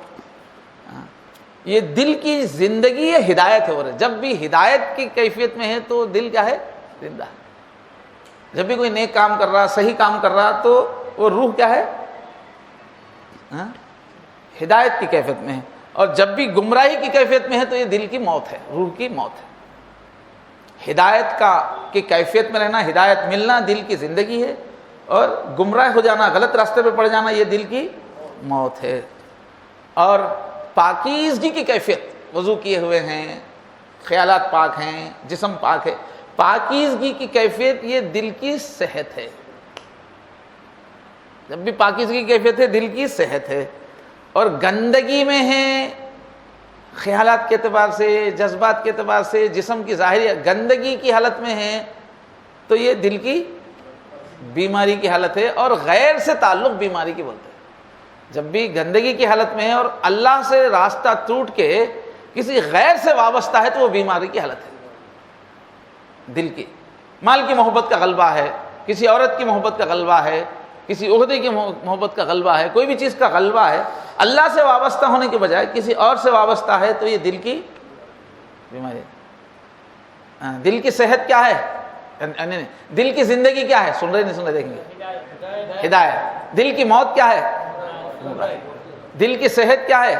[SPEAKER 1] یہ دل کی زندگی ہے، ہدایت ہے. بولے جب بھی ہدایت کی کیفیت میں ہے تو دل کیا ہے؟ زندہ ہے. جب بھی کوئی نیک کام کر رہا، صحیح کام کر رہا تو وہ روح کیا ہے؟ ہدایت کی کیفیت میں ہے، اور جب بھی گمراہی کی کیفیت میں ہے تو یہ دل کی موت ہے، روح کی موت ہے۔ ہدایت کی کیفیت میں رہنا، ہدایت ملنا دل کی زندگی ہے، اور گمراہ ہو جانا، غلط راستے پہ پڑ جانا، یہ دل کی موت ہے۔ اور پاکیزگی کی کیفیت، وضو کیے ہوئے ہیں، خیالات پاک ہیں، جسم پاک ہے، پاکیزگی کی کیفیت یہ دل کی صحت ہے۔ جب بھی پاکیزگی کی کیفیت ہے دل کی صحت ہے، اور گندگی میں ہے خیالات کے اعتبار سے، جذبات کے اعتبار سے، جسم کی ظاہری گندگی کی حالت میں ہے تو یہ دل کی بیماری کی حالت ہے، اور غیر سے تعلق بیماری کی بولتے ہیں۔ جب بھی گندگی کی حالت میں ہے اور اللہ سے راستہ ٹوٹ کے کسی غیر سے وابستہ ہے تو وہ بیماری کی حالت ہے دل کی۔ مال کی محبت کا غلبہ ہے، کسی عورت کی محبت کا غلبہ ہے، کسی عہدے کی محبت کا غلبہ ہے، کوئی بھی چیز کا غلبہ ہے، اللہ سے وابستہ ہونے کے بجائے کسی اور سے وابستہ ہے تو یہ دل کی بیماری ہے۔ دل کی صحت کیا ہے؟ دل کی زندگی کیا ہے؟ سن رہے نہیں سن رہے؟ دیکھیں گے، ہدایت۔ دل کی موت کیا ہے؟ دل کی صحت کیا ہے؟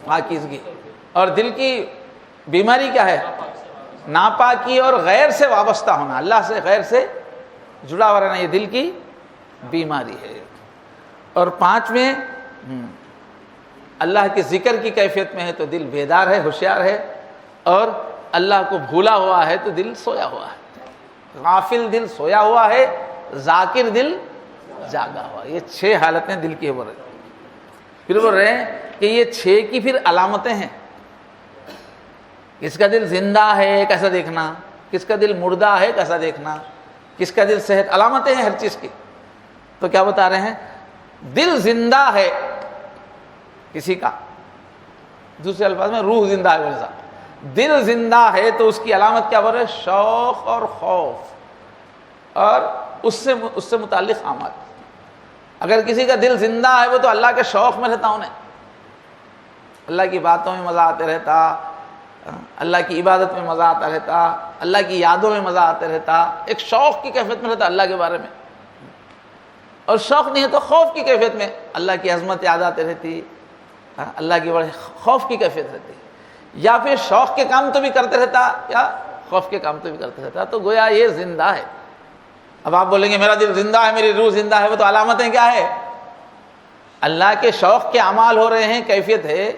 [SPEAKER 1] پاکیزگی۔ اور دل کی بیماری کیا ہے؟ ناپاکی اور غیر سے وابستہ ہونا، اللہ سے غیر سے جڑا ہوا رہنا، یہ دل کی بیماری ہے۔ اور پانچویں، اللہ کے ذکر کی کیفیت میں ہے تو دل بیدار ہے، ہوشیار ہے، اور اللہ کو بھولا ہوا ہے تو دل سویا ہوا ہے۔ غافل دل سویا ہوا ہے، ذاکر دل جاگا ہوا۔ یہ 6 حالتیں دل کی بول رہے ہیں۔ پھر بول رہے ہیں کہ یہ 6 کی پھر علامتیں ہیں۔ کس کا دل زندہ ہے کیسا دیکھنا، کس کا دل مردہ ہے کیسا دیکھنا، کس کا دل صحت، علامتیں ہیں ہر چیز کی۔ تو کیا بتا رہے ہیں؟ دل زندہ ہے کسی کا، دوسرے الفاظ میں روح زندہ ہے، ویسا دل زندہ ہے تو اس کی علامت کیا بول رہے ہیں؟ شوق اور خوف اور اس سے متعلق اعمال۔ اگر کسی کا دل زندہ ہے وہ تو اللہ کے شوق میں رہتا، انہیں اللہ کی باتوں میں مزہ آتے رہتا، اللہ کی عبادت میں مزہ آتا رہتا، اللہ کی یادوں میں مزہ آتے رہتا، ایک شوق کی کیفیت میں رہتا اللہ کے بارے میں۔ اور شوق نہیں ہے تو خوف کی کیفیت میں اللہ کی عظمت یاد آتے رہتی، اللہ کی بڑے خوف کی کیفیت رہتی، یا پھر شوق کے کام تو بھی کرتے رہتا یا خوف کے کام تو بھی کرتے رہتا، تو گویا یہ زندہ ہے۔ اب آپ بولیں گے میرا دل زندہ ہے، میری روح زندہ ہے، وہ تو علامتیں کیا ہے؟ اللہ کے شوق کے اعمال ہو رہے ہیں، کیفیت ہے،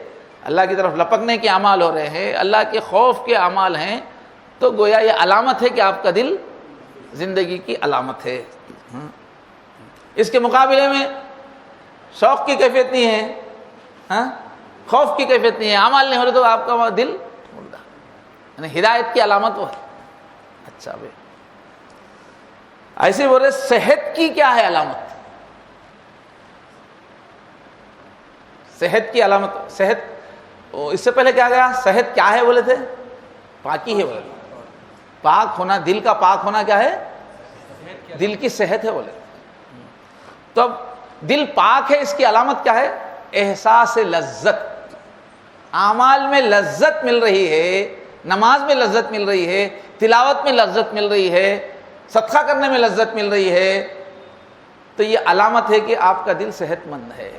[SPEAKER 1] اللہ کی طرف لپکنے کے اعمال ہو رہے ہیں، اللہ کے خوف کے اعمال ہیں، تو گویا یہ علامت ہے کہ آپ کا دل زندگی کی علامت ہے۔ اس کے مقابلے میں شوق کی کیفیت نہیں ہے، خوف کی کیفیت نہیں ہے، اعمال نہیں ہو رہے تو آپ کا دل مردہ، یعنی ہدایت کی علامت وہ ہے۔ اچھا بھائی، ایسے بول رہے صحت کی کیا ہے علامت؟ صحت کی علامت، صحت اس سے پہلے کیا گیا؟ صحت کیا ہے بولے تھے؟ پاکی ہے بولے تھے، پاک ہونا، دل کا پاک ہونا کیا ہے؟ دل کی صحت ہے بولے۔ تو اب دل پاک ہے، اس کی علامت کیا ہے؟ احساس لذت، اعمال میں لذت مل رہی ہے، نماز میں لذت مل رہی ہے، تلاوت میں لذت مل رہی ہے، صدقہ کرنے میں لذت مل رہی ہے، تو یہ علامت ہے کہ آپ کا دل صحت مند ہے۔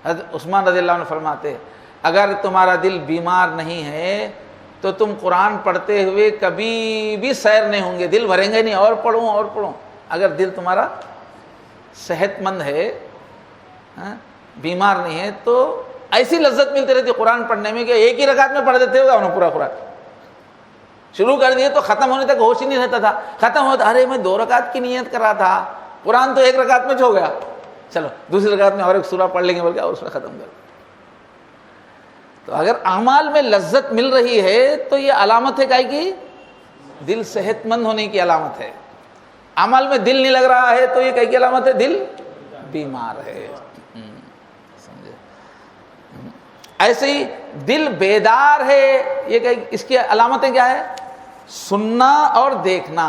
[SPEAKER 1] حضرت عثمان رضی اللہ عنہ فرماتے اگر تمہارا دل بیمار نہیں ہے تو تم قرآن پڑھتے ہوئے کبھی بھی سیر نہیں ہوں گے، دل بھریں گے نہیں، اور پڑھوں اور پڑھوں۔ اگر دل تمہارا صحت مند ہے، بیمار نہیں ہے، تو ایسی لذت ملتی رہتی قرآن پڑھنے میں کہ ایک ہی رکعت میں پڑھ دیتے ہوگا انہوں پورا قرآن شروع کر دیے تو ختم ہونے تک ہوش ہی نہیں رہتا تھا، ختم ہوتا ارے میں 2 رکعت کی نیت کر رہا تھا، قرآن تو 1 رکعت میں ہو گیا، چلو دوسری رکعت میں اور ایک سورہ پڑھ لیں گے بول کے اور اس میں ختم کر۔ تو اگر اعمال میں لذت مل رہی ہے تو یہ علامت ہے کہ دل صحت مند ہونے کی علامت ہے۔ اعمال میں دل نہیں لگ رہا ہے تو یہ کی علامت ہے؟ دل بیمار ہے۔ سمجھے؟ ایسے ہی دل بیدار ہے، یہ اس کی علامتیں کیا ہے؟ سننا اور دیکھنا،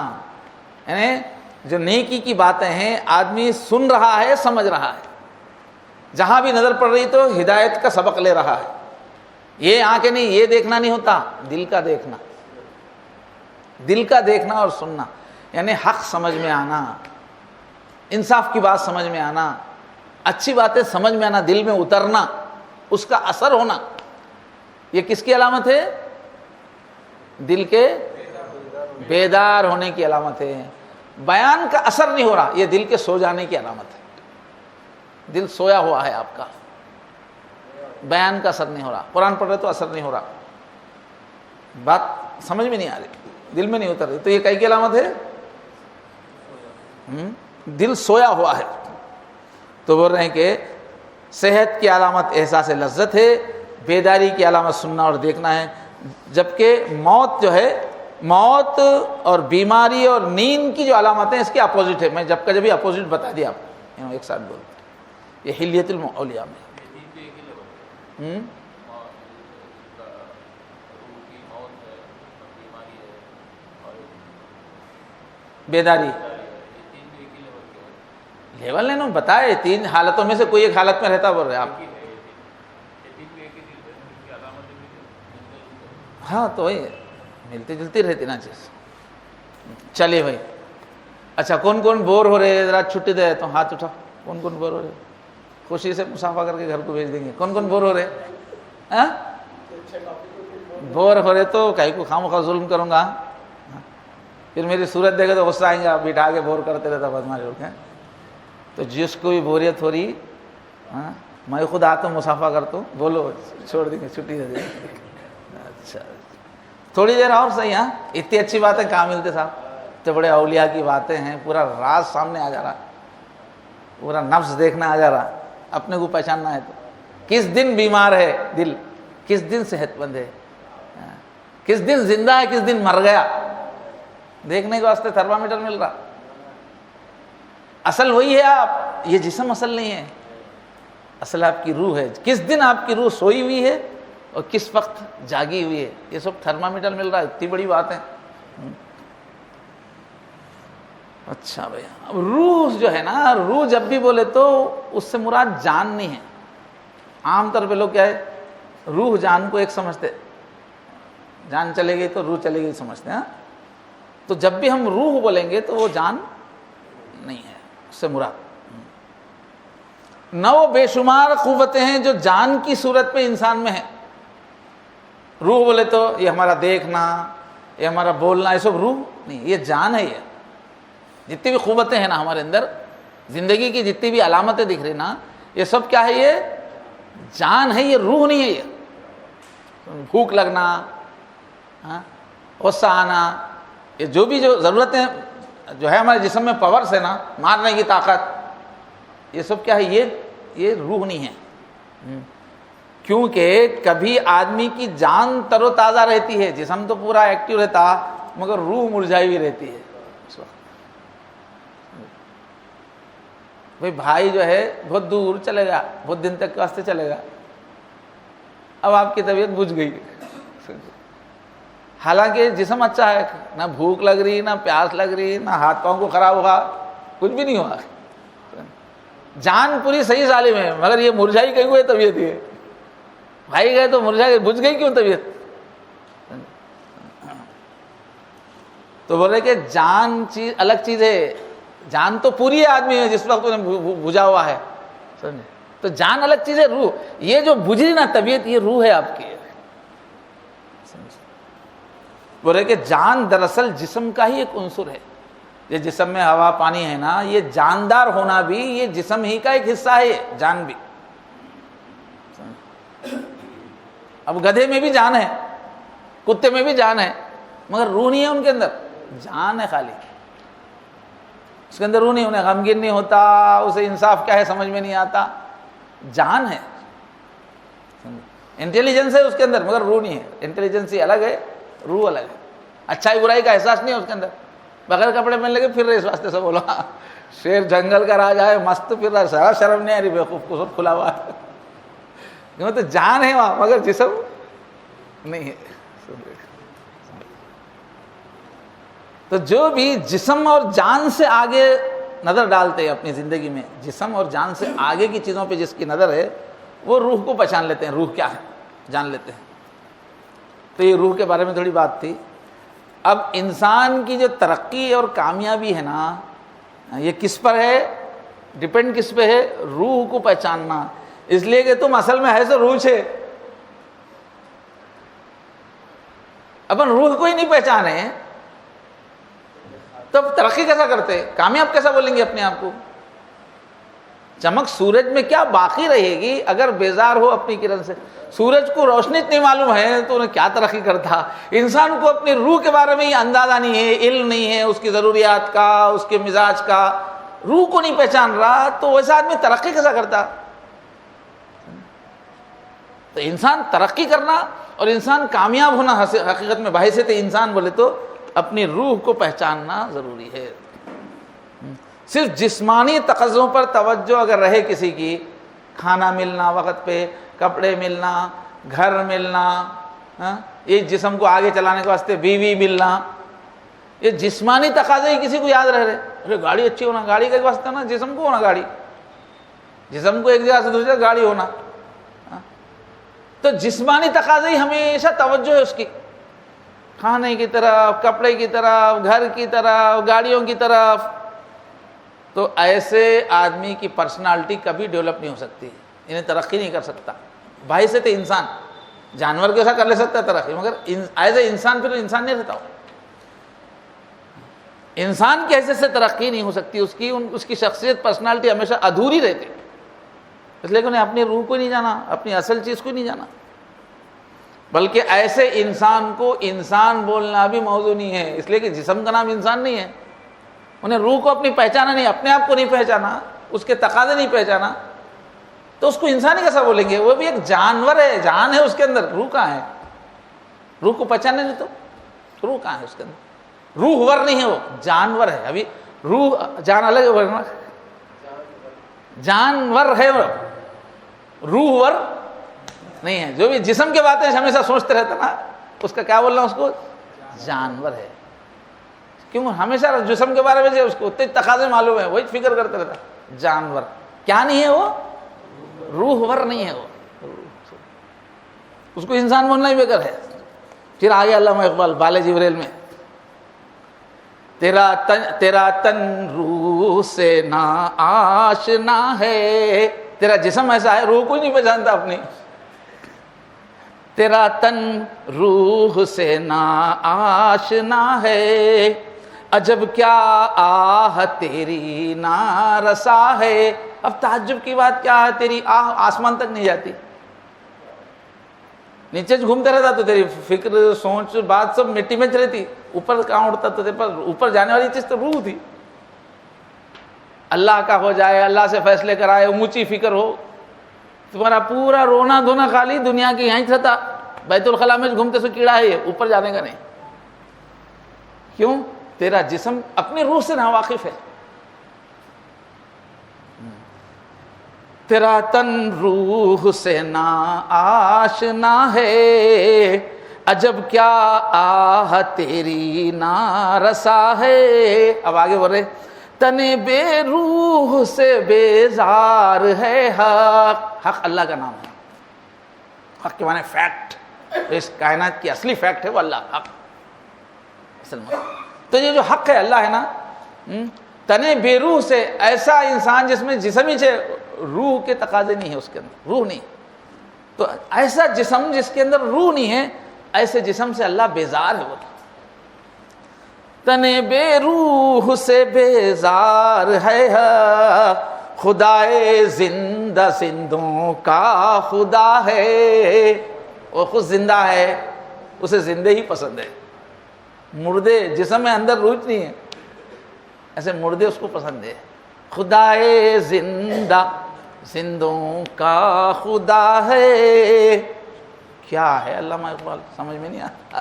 [SPEAKER 1] یعنی جو نیکی کی باتیں ہیں آدمی سن رہا ہے، سمجھ رہا ہے، جہاں بھی نظر پڑ رہی تو ہدایت کا سبق لے رہا ہے۔ یہ آنکھیں نہیں، یہ دیکھنا نہیں ہوتا، دل کا دیکھنا، دل کا دیکھنا اور سننا۔ یعنی حق سمجھ میں آنا، انصاف کی بات سمجھ میں آنا، اچھی باتیں سمجھ میں آنا، دل میں اترنا، اس کا اثر ہونا، یہ کس کی علامت ہے؟ دل کے بیدار ہونے کی علامت ہے۔ بیان کا اثر نہیں ہو رہا، یہ دل کے سو جانے کی علامت ہے۔ دل سویا ہوا ہے آپ کا، بیان کا اثر نہیں ہو رہا، قرآن پڑھ رہے تو اثر نہیں ہو رہا، بات سمجھ میں نہیں آ رہی، دل میں نہیں اتر رہی، تو یہ کئی کی علامت ہے؟ دل سویا ہوا ہے۔ تو بول رہے ہیں کہ صحت کی علامت احساس لذت ہے، بیداری کی علامت سننا اور دیکھنا ہے، جبکہ موت جو ہے، موت اور بیماری اور نیند کی جو علامت ہیں اس کی اپوزٹ ہے۔ میں جب کا جبھی اپوزٹ بتا دیا آپ ایک ساتھ بولتے، یہ حلیت الاولیاء میں بیداری لیول نے بتائے، تین حالتوں میں سے کوئی ایک حالت میں رہتا بول رہے آپ۔ ہاں تو وہی ملتی جلتی رہتی نا چیز۔ چلیے بھائی، اچھا کون کون بور ہو رہے ہیں؟ ذرا چھٹی دے تو ہاتھ اٹھا، کون کون بور ہو رہے؟ خوشی سے مسافہ کر کے گھر کو بھیج دیں گے۔ کون کون بور ہو رہے؟ بور ہو رہے تو کہیں کو خواہ ظلم کروں گا، پھر میری صورت دیکھے تو غصہ آئیں گا، بٹھا کے بور کرتے رہتا بدماش لوگ ہیں۔ تو جس کو بھی بوریت ہو رہی، میں خود آتا ہوں مسافہ کرتا ہوں، بولو چھوڑ دیں گے، چھٹی دے دیں گے۔ اچھا تھوڑی دیر اور صحیح، ہاں اتنی اچھی باتیں کہاں ملتے صاحب، اتنے بڑے اولیاء کی باتیں ہیں، پورا راز سامنے آ جا رہا، پورا نفس دیکھنا آ جا رہا، اپنے کو پہچاننا ہے۔ تو کس دن بیمار ہے دل، کس دن صحت مند ہے، کس دن زندہ ہے، کس دن مر گیا، دیکھنے کے واسطے تھرمامیٹر مل رہا۔ اصل وہی ہے آپ، یہ جسم اصل نہیں ہے، اصل آپ کی روح ہے۔ کس دن آپ کی روح سوئی ہوئی ہے اور کس وقت جاگی ہوئی ہے، یہ سب تھرمامیٹر مل رہا ہے، اتنی بڑی بات ہے۔ اچھا بھائی، اب روح جو ہے نا، روح جب بھی بولے تو اس سے مراد جان نہیں ہے۔ عام طور پہ لوگ کیا ہے، روح جان کو ایک سمجھتے، جان چلے گئی تو روح چلے گئی سمجھتے ہیں۔ تو جب بھی ہم روح بولیں گے تو وہ جان نہیں ہے اس سے مراد۔ نہ وہ بے شمار قوتیں ہیں جو جان کی صورت میں انسان میں ہیں۔ روح بولے تو یہ ہمارا دیکھنا، یہ ہمارا بولنا، یہ سب روح نہیں، یہ جان ہے۔ یہ جتنی بھی قوتیں ہیں نا ہمارے اندر، زندگی کی جتنی بھی علامتیں دکھ رہی نا، یہ سب کیا ہے؟ یہ جان ہے، یہ روح نہیں ہے۔ یہ بھوک لگنا، غصہ آنا، یہ جو بھی جو ضرورتیں جو ہے ہمارے جسم میں پاورز ہے نا، مارنے کی طاقت، یہ سب کیا ہے؟ یہ روح نہیں ہے۔ کیونکہ کبھی آدمی کی جان تر و تازہ رہتی ہے، جسم تو پورا ایکٹیو رہتا، مگر روح مرجھائی ہوئی رہتی ہے اس وقت۔ بھائی جو ہے بہت دور چلے گا، بہت دن تک کے واسطے چلے گا، اب آپ کی طبیعت بجھ گئی، حالانکہ جسم اچھا ہے، نہ بھوک لگ رہی، نہ پیاس لگ رہی، نہ ہاتھ پاؤں کو خراب ہوا، کچھ بھی نہیں ہوا، جان پوری صحیح سالم ہے، مگر یہ مرجھائی کہیں ہوئے طبیعت ہے۔ بھائی گئے تو مرجھا گئی، بجھ گئی کیوں طبیعت؟ تو بول رہے کہ جان چیز الگ چیز ہے، جان تو پوری ہے آدمی میں جس وقت بجھا ہوا ہے، سمجھے؟ تو جان الگ چیز ہے، روح یہ جو بجھ رہی نا طبیعت، یہ روح ہے آپ کی۔ بول رہے کہ جان دراصل جسم کا ہی ایک عنصر ہے۔ یہ جسم میں ہوا پانی ہے نا، یہ جاندار ہونا بھی یہ جسم ہی کا ایک حصہ ہے، جان بھی۔ اب گدھے میں بھی جان ہے، کتے میں بھی جان ہے، مگر روح نہیں ہے ان کے اندر، جان ہے خالی، اس کے اندر روح نہیں، انہیں غمگین نہیں ہوتا، اسے انصاف کیا ہے سمجھ میں نہیں آتا، جان ہے، انٹیلیجنس ہے اس کے اندر، مگر روح نہیں ہے۔ انٹیلیجنس ہی الگ ہے، روح الگ ہے۔ اچھائی برائی کا احساس نہیں ہے اس کے اندر، بغیر کپڑے پہن لگے پھر رہے، اس واسطے سے بولا شیر جنگل کا راجا ہے، مست پھر رہا، سارا شرم نہیں آ رہی، بیوقوف کو سب کھلا ہوا ہے، تو جان ہے وہاں مگر جسم نہیں ہے۔ تو جو بھی جسم اور جان سے آگے نظر ڈالتے ہیں اپنی زندگی میں، جسم اور جان سے آگے کی چیزوں پہ جس کی نظر ہے، وہ روح کو پہچان لیتے ہیں، روح کیا ہے جان لیتے ہیں۔ تو یہ روح کے بارے میں تھوڑی بات تھی۔ اب انسان کی جو ترقی اور کامیابی ہے نا، یہ کس پر ہے؟ ڈپینڈ کس پہ ہے؟ روح کو پہچاننا. اس لیے کہ تم اصل میں ہے سو روح سے. اپن روح کو ہی نہیں پہچانے تو ترقی کیسا کرتے؟ کامیاب کیسا بولیں گے اپنے آپ کو؟ چمک سورج میں کیا باقی رہے گی اگر بیزار ہو اپنی کرن سے؟ سورج کو روشنی اتنی معلوم ہے تو انہیں کیا ترقی کرتا؟ انسان کو اپنی روح کے بارے میں ہی اندازہ نہیں ہے، علم نہیں ہے اس کی ضروریات کا، اس کے مزاج کا، روح کو نہیں پہچان رہا تو ویسا آدمی ترقی کیسا کرتا؟ تو انسان ترقی کرنا اور انسان کامیاب ہونا حقیقت میں بحیثیت انسان بولے تو اپنی روح کو پہچاننا ضروری ہے. صرف جسمانی تقاضوں پر توجہ اگر رہے کسی کی، کھانا ملنا وقت پہ، کپڑے ملنا، گھر ملنا، یہ جسم کو آگے چلانے کے واسطے بیوی ملنا، یہ جسمانی تقاضے ہی کسی کو یاد رہ رہے. ارے گاڑی اچھی ہونا، گاڑی کا واسطہ نا جسم کو ہونا، گاڑی جسم کو ایک جگہ سے دوسری جگہ گاڑی ہونا. تو جسمانی تقاضے ہی ہمیشہ توجہ ہے اس کی، کھانے کی طرف، کپڑے کی طرف، گھر کی طرف، گاڑیوں کی طرف. تو ایسے آدمی کی پرسنالٹی کبھی ڈیولپ نہیں ہو سکتی، انہیں ترقی نہیں کر سکتا. بحیثیت انسان جانور کیسا کر لے سکتا ہے ترقی، مگر ایز اے انسان پھر انسان نہیں رہتا. انسان کی حیثیت سے ترقی نہیں ہو سکتی، اس کی شخصیت پرسنالٹی ہمیشہ ادھوری رہتی. اس لیے کہ انہیں اپنی روح کو نہیں جانا، اپنی اصل چیز کو نہیں جانا. بلکہ ایسے انسان کو انسان بولنا بھی موضوع نہیں ہے، اس لیے کہ جسم کا نام انسان نہیں ہے. انہیں روح کو اپنی پہچانا نہیں، اپنے آپ کو نہیں پہچانا، اس کے تقاضے نہیں پہچانا، تو اس کو انسان ہی کیسا بولیں گے؟ وہ بھی ایک جانور ہے، جان ہے اس کے اندر، روح کہاں ہے؟ روح کو پہچاننے نہیں تو روح کہاں ہے اس کے اندر؟ روح ور نہیں ہے، وہ جانور ہے. ابھی روح جان الگ ہے، ورنہ جانور ہے، وہ روح ور نہیں ہے. جو بھی جسم کے باتیں ہمیشہ سوچتے رہتا نا، اس کا کیا بولنا؟ اس کو جانور ہے. کیوں؟ ہمیشہ جسم کے بارے میں اس کو اتنے تقاضے معلوم ہے، وہی فکر کرتے رہتا. جانور کیا نہیں ہے؟ وہ روح ور نہیں ہے، وہ اس کو انسان بولنا ہی بےکار ہے. پھر آگے علامہ اقبال بال جبریل میں، تیرا تن روح سے نا آشنا ہے. تیرا جسم ایسا ہے، روح کو ہی نہیں پہچانتا اپنی. تیرا تن روح سے نا آشنا ہے، عجب کیا آہ تیری نا رسا ہے. اب تعجب کی بات کیا ہے؟ تیری آہ آسمان تک نہیں جاتی، نیچے گھومتے رہتا تو تیری فکر، سوچ، بات سب مٹی میں رہتی. اوپر کہاں اڑتا تو تیرے پاس اوپر جانے والی چیز تو روح تھی. اللہ کا ہو جائے، اللہ سے فیصلے کرائے، اونچی فکر ہو، تمہارا پورا رونا دھونا خالی دنیا کی یہیں رہتا. بیت الخلاء میں گھومتے سو کیڑا ہے، یہ اوپر جانے کا نہیں. کیوں؟ تیرا جسم اپنی روح سے ناواقف ہے. تیرا تن روح سے نا آشنا ہے، عجب کیا آہ تیری نا رسا ہے. اب آگے بول رہے، تن بے روح سے بیزار ہے حق. حق اللہ کا نام ہے. حق کے معنی فیکٹ، اس کائنات کی اصلی فیکٹ ہے وہ اللہ. حق اصل میں تو یہ جو حق ہے اللہ ہے نا. تنے بے روح سے، ایسا انسان جس میں جسم ہی چھے، روح کے تقاضے نہیں ہے اس کے اندر، روح نہیں. تو ایسا جسم جس کے اندر روح نہیں ہے، ایسے جسم سے اللہ بیزار ہے. وہ تنے بے روح سے بیزار ہے، خدائے زندہ زندوں کا خدا ہے. وہ خود زندہ ہے، اسے زندے ہی پسند ہے. مردے جسم میں اندر روح نہیں ہے، ایسے مردے اس کو پسند ہے. خدائے زندہ زندوں کا خدا ہے. کیا ہے علامہ اقبال؟ سمجھ میں نہیں آتا.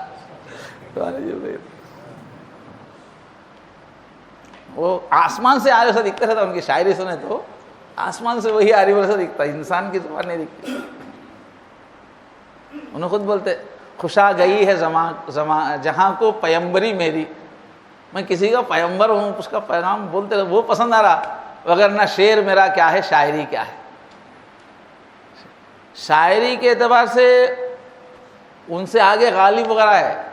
[SPEAKER 1] وہ آسمان سے آ رہا ایسا دکھتا رہتا. ان کی شاعری سنے تو آسمان سے وہی آ رہی ویسا دکھتا، انسان کی زبان نہیں دکھتی. انہوں خود بولتے، خوشا گئی ہے جہاں کو پیمبری میری. میں کسی کا پیمبر ہوں، اس کا پیغام بولتے رہے، وہ پسند آ رہا. وگرنہ شعر میرا کیا ہے، شاعری کیا ہے. شاعری کے اعتبار سے ان سے آگے غالب وغیرہ ہے.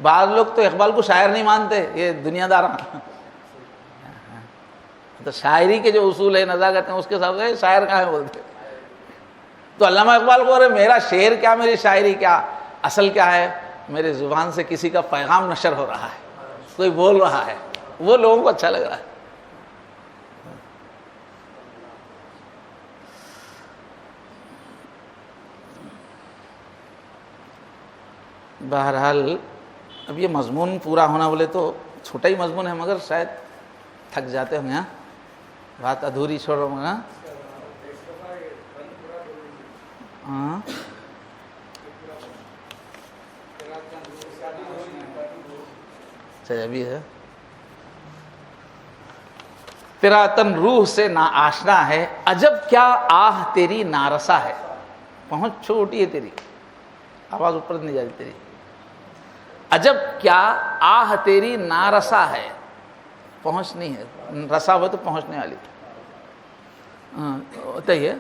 [SPEAKER 1] بعض لوگ تو اقبال کو شاعر نہیں مانتے، یہ دنیا دار، تو شاعری کے جو اصول ہے نزاکت ہیں اس کے حساب سے شاعر کہاں ہے بولتے. تو علامہ اقبال کو، ارے میرا شعر کیا، میری شاعری کیا، اصل کیا ہے، میرے زبان سے کسی کا پیغام نشر ہو رہا ہے، کوئی بول رہا ہے، وہ لوگوں کو اچھا لگ رہا ہے. بہرحال اب یہ مضمون پورا ہونا بولے تو چھوٹا ہی مضمون ہے، مگر شاید تھک جاتے ہوں گے، بات ادھوری چھوڑ رہا ہوں گا. ہاں اچھا ابھی ہے. پراتن روح سے نا آشنا ہے، عجب کیا آہ تیری نارسا ہے. پہنچ چھوٹی ہے تیری، آواز اوپر نہیں جاتی تیری. عجب کیا آہ تیری نارسا ہے، پہنچ نہیں ہے، رسا ہو تو پہنچنے والی. ہوتا ہی ہے.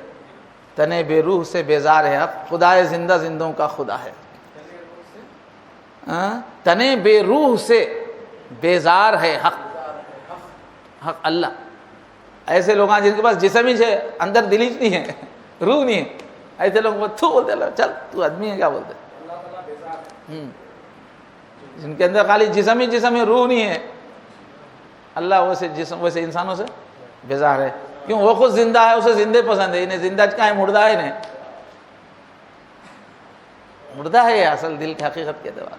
[SPEAKER 1] تنے بے روح سے بیزار ہے اب، خدائے زندہ زندوں کا خدا ہے. تنے بے روح سے بیزار ہے حق، حق اللہ. ایسے لوگ ہیں جن کے پاس جسم ہی ہے، اندر دل ہی نہیں ہے، روح نہیں ہے، ایسے لوگ تھو بولتے اللہ چل تو آدمی ہے کیا بولتے. جن کے اندر خالی جسم ہی جسم ہے، روح نہیں ہے، اللہ ویسے جسم ویسے انسانوں سے بیزار ہے. کیوں؟ وہ خود زندہ ہے، اسے زندے پسند ہے. انہیں زندہ کیا ہے، مردہ ہے. انہیں مردہ ہے یہ اصل دل کی حقیقت کے اعتبار.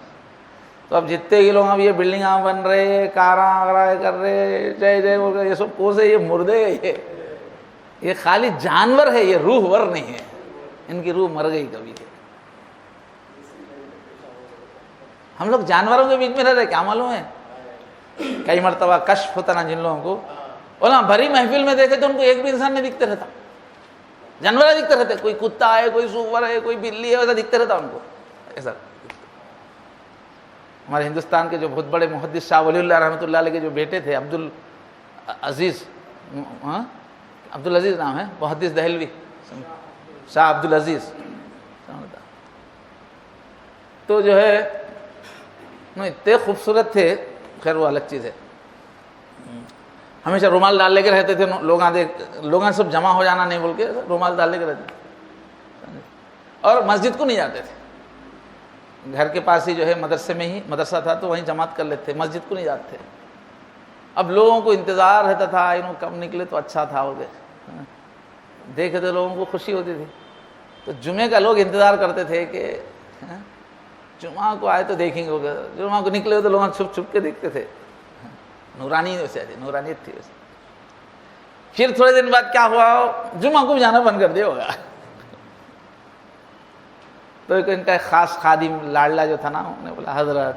[SPEAKER 1] تو اب جتنے ہی لوگ اب یہ بلڈنگاں بن رہے، کاراں وغیرہ کر رہے، جے جے بول رہے، یہ سب کو سے یہ مردے ہے. یہ خالی جانور ہے، یہ روح ور نہیں ہے. ان کی روح مر گئی کبھی. ہم لوگ جانوروں کے بیچ میں رہ رہے، کیا معلوم ہے. کئی مرتبہ کشف ہوتا نا جن لوگوں کو، بولا بھری محفل میں دیکھے تو ان کو ایک بھی انسان نہیں دکھتے رہتا، جانور دکھتے رہتے. کوئی کتا ہے، کوئی سور ہے، کوئی بلی ہے، ایسا دکھتے رہتا ان کو ایسا. ہمارے ہندوستان کے جو بہت بڑے محدث شاہ ولی اللہ رحمۃ اللہ علیہ کے جو بیٹے تھے، عبدالعزیز نام ہے، محدث دہلوی، شاہ عبدالعزیز، تو جو ہے اتنے خوبصورت تھے. خیر وہ الگ چیز ہے. ہمیشہ رومال ڈال لے کے رہتے تھے. لوگاں سب جمع ہو جانا نہیں بول کے رومال ڈال لے کے رہتے تھے. اور مسجد کو نہیں جاتے تھے. گھر کے پاس ہی جو ہے مدرسے میں ہی مدرسہ تھا تو وہیں جماعت کر لیتے تھے، مسجد کو نہیں جاتے تھے. اب لوگوں کو انتظار رہتا تھا انہوں کب نکلے تو اچھا تھا ہو گئے. دیکھے تو لوگوں کو خوشی ہوتی تھی. تو جمعے کا لوگ انتظار کرتے تھے کہ جمعہ کو آئے تو دیکھیں گے. جمعہ کو نکلے تو لوگ چھپ چھپ کے دیکھتے تھے. نورانی ویسے تھی، نورانیت تھی ویسے. پھر تھوڑے دن بعد کیا ہوا، جمعہ کو بھی جانا بند کر دیا ہوگا. تو ان کا ایک خاص خادم لاڈلا جو تھا نا، انہوں نے بولا حضرت،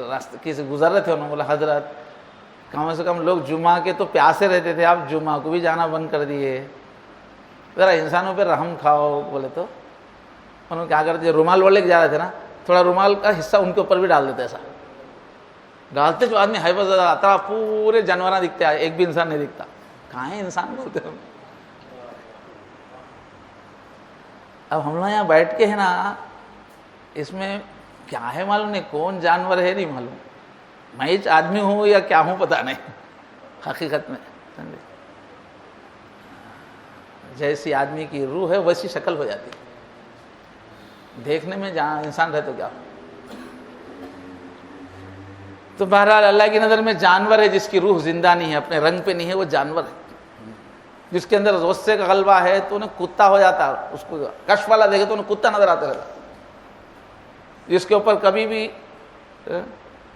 [SPEAKER 1] راستے سے گزر رہے تھے، انہوں نے بولا حضرت کم سے کم لوگ جمعہ کے تو پیاسے رہتے تھے، آپ جمعہ کو بھی جانا بند کر دیے، ذرا انسانوں پہ رحم کھاؤ. بولے تو انہوں نے کیا کرتے، رومال والے کے جا رہے تھے نا، تھوڑا رومال کا حصہ ان کے اوپر بھی ڈال دیتے. ایسا ڈالتے جو آدمی ہائبر زیادہ آتا، پورے جانوراں دکھتے ہیں، ایک بھی انسان نہیں دکھتا. کہاں ہے انسان بولتے ہیں. اب ہم لوگ یہاں بیٹھ کے ہے نا، اس میں کیا ہے معلوم نہیں، کون جانور ہے نہیں معلوم، میں آدمی ہوں یا کیا ہوں پتہ نہیں. حقیقت میں جیسی آدمی کی روح ہے ویسی شکل ہو جاتی. دیکھنے میں جہاں انسان رہے تو کیا. تو بہرحال اللہ کی نظر میں جانور ہے جس کی روح زندہ نہیں ہے، اپنے رنگ پہ نہیں ہے، وہ جانور ہے. جس کے اندر غصے کا غلبہ ہے تو انہیں کتا ہو جاتا ہے. اس کو کشف والا دیکھے تو انہیں کتا نظر آتا رہتا. جس کے اوپر کبھی بھی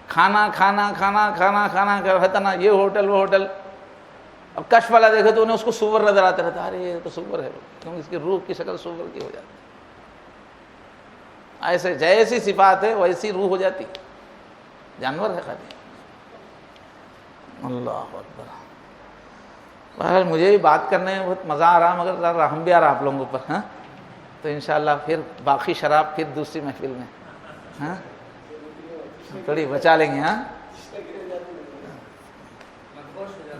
[SPEAKER 1] کھانا کھانا کھانا کھانا کھانا رہتا نا، یہ ہوٹل وہ ہوٹل. اب کشف والا دیکھے تو انہیں اس کو سور نظر آتا رہتا. ارے یہ تو سور ہے، کیونکہ اس کی روح کی شکل سور کی ہو جاتی. ایسے جیسی صفات ہے ویسی روح ہو جاتی. جانور ہے خالی. اللہ اکبر. بہرحال مجھے بھی بات کرنے میں بہت مزہ آ رہا، مگر ذرا رحم بھی آ رہا آپ لوگوں پر. ہاں تو انشاءاللہ پھر باقی شراب پھر دوسری محفل میں ہاں تھوڑی بچا لیں گے. ہاں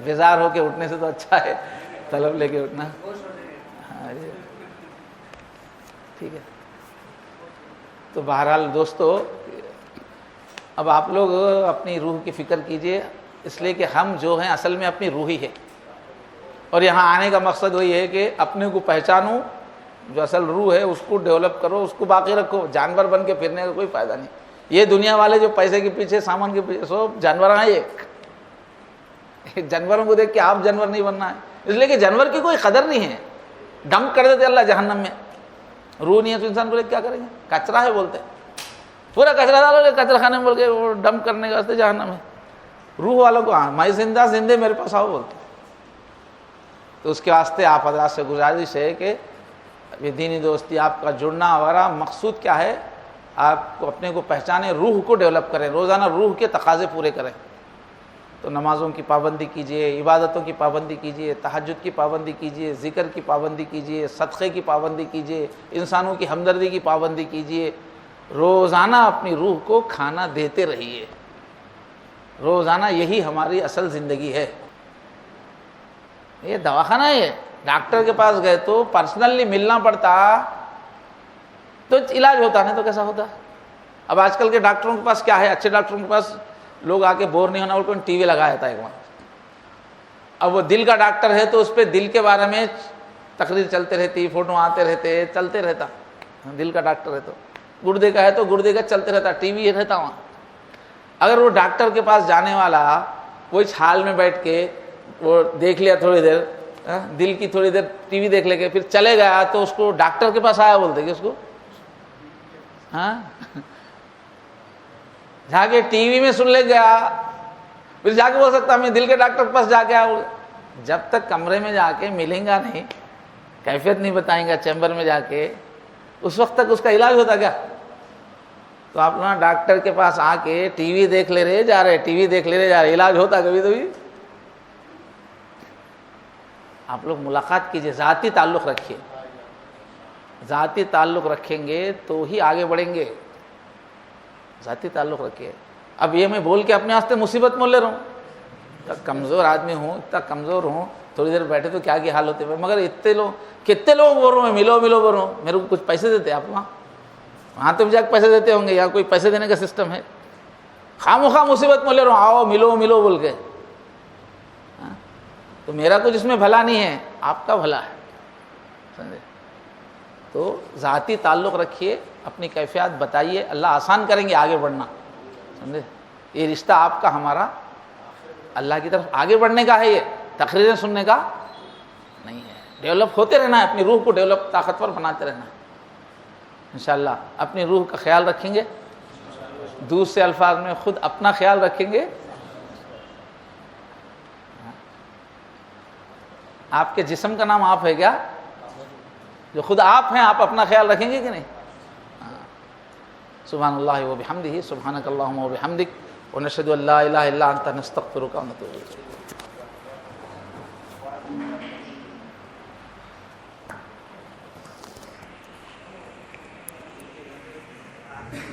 [SPEAKER 1] بیزار ہو کے اٹھنے سے تو اچھا ہے طلب لے کے اٹھنا. ہاں ٹھیک ہے. تو بہرحال دوستو، اب آپ لوگ اپنی روح کی فکر کیجئے، اس لیے کہ ہم جو ہیں اصل میں اپنی روح ہی ہے، اور یہاں آنے کا مقصد وہی ہے کہ اپنے کو پہچانو، جو اصل روح ہے اس کو ڈیولپ کرو، اس کو باقی رکھو۔ جانور بن کے پھرنے کا کوئی فائدہ نہیں۔ یہ دنیا والے جو پیسے کے پیچھے، سامان کے پیچھے، سب جانور ہیں۔ یہ جانوروں کو دیکھ کے آپ جانور نہیں بننا ہے، اس لیے کہ جانور کی کوئی قدر نہیں ہے، ڈمپ کر دیتے اللہ جہنم میں۔ روح نہیں ہے تو انسان کو لے کیا کریں گے؟ کچرا ہے بولتے ہیں، پورا کچرا ڈالو کچرا خانے میں بول کے وہ ڈمپ کرنے کا واسطے جہنم ہے۔ روح والوں کو ہاں میں زندہ زندے میرے پاس آؤ بولتے۔ تو اس کے واسطے آپ حضرات سے گزارش ہے کہ یہ دینی دوستی، آپ کا جڑنا وغیرہ مقصود کیا ہے؟ آپ کو اپنے کو پہچانے، روح کو ڈیولپ کریں، روزانہ روح کے تقاضے پورے کریں۔ تو نمازوں کی پابندی کیجیے، عبادتوں کی پابندی کیجیے، تہجد کی پابندی کیجیے، ذکر کی پابندی کیجیے، صدقے کی پابندی کیجیے، انسانوں کی ہمدردی کی پابندی کیجیے۔ روزانہ اپنی روح کو کھانا دیتے رہیے، روزانہ یہی ہماری اصل زندگی ہے۔ یہ دواخانہ ہے، ڈاکٹر کے پاس گئے تو پرسنلی ملنا پڑتا تو علاج ہوتا، نہیں تو کیسا ہوتا؟ اب آج کل کے ڈاکٹروں کے پاس کیا ہے؟ اچھے ڈاکٹروں کے پاس لوگ آ کے بور نہیں ہونا، کوئی ٹی وی لگایا تھا ایک بار۔ اب وہ دل کا ڈاکٹر ہے تو اس پہ دل کے بارے میں تقریر چلتے رہتی، فوٹو آتے رہتے، چلتے رہتا۔ دل کا ڈاکٹر ہے تو گردے کا ہے تو گردے کا چلتے رہتا، ٹی وی رہتا وہاں۔ اگر وہ ڈاکٹر کے پاس جانے والا وہ اس حال میں بیٹھ کے وہ دیکھ لیا تھوڑی دیر، دل کی تھوڑی دیر ٹی وی دیکھ لے کے پھر چلے گیا، تو اس کو ڈاکٹر کے پاس آیا بولتے کہ اس کو ہاں جا کے ٹی وی میں سن لے گیا، پھر جا کے بول سکتا میں دل کے ڈاکٹر کے پاس جا کے آیا۔ جب تک کمرے میں جا کے ملیں گا نہیں، کیفیت نہیں بتائیں گا چیمبر میں جا کے، اس وقت تک اس کا علاج ہوتا کیا؟ تو آپ لوگ ڈاکٹر کے پاس آ کے ٹی وی دیکھ لے رہے جا رہے، ٹی وی دیکھ لے رہے جا رہے، علاج ہوتا کبھی تو بھی؟ آپ لوگ ملاقات کیجئے، ذاتی تعلق رکھیے، ذاتی تعلق رکھیں گے تو ہی آگے بڑھیں گے۔ ذاتی تعلق رکھیے۔ اب یہ میں بول کے اپنے واسطے مصیبت مول لے رہا ہوں، اتنا کمزور آدمی ہوں، اتنا کمزور ہوں، تھوڑی دیر بیٹھے تو کیا کی حال ہوتے ہیں، مگر اتنے لوگ، کتنے لوگ بول رہا ہوں میں، ملو ملو بول رہا ہوں، میرے کو کچھ پیسے دیتے آپ وہاں تو جا کے پیسے دیتے ہوں گے، یا کوئی پیسے دینے کا سسٹم ہے؟ خواہ مصیبت مول لے رہا ہوں، آؤ ملو ملو بول کے۔ تو میرا کچھ اس میں بھلا نہیں ہے، آپ کا بھلا ہے، سمجھے؟ تو ذاتی تعلق رکھیے، اپنی کیفیات بتائیے، اللہ آسان کریں گے آگے بڑھنا، سمجھے؟ یہ رشتہ آپ کا ہمارا اللہ کی طرف آگے بڑھنے کا ہے، یہ تقریریں سننے کا نہیں ہے۔ ڈیولپ ہوتے رہنا ہے، اپنی روح کو ڈیولپ طاقتور بناتے رہنا ہے انشاءاللہ۔ اپنی روح کا خیال رکھیں گے، دوسرے الفاظ میں خود اپنا خیال رکھیں گے، آپ کے جسم کا نام آپ ہے کیا؟ جو خود آپ ہیں، آپ اپنا خیال رکھیں گے کہ نہیں؟ سبحان اللہ و بحمدہ، سبحانک اللہم و بحمدک، ونشہد ان لا الہ الا انت، نستغفرک و نتوب الیک۔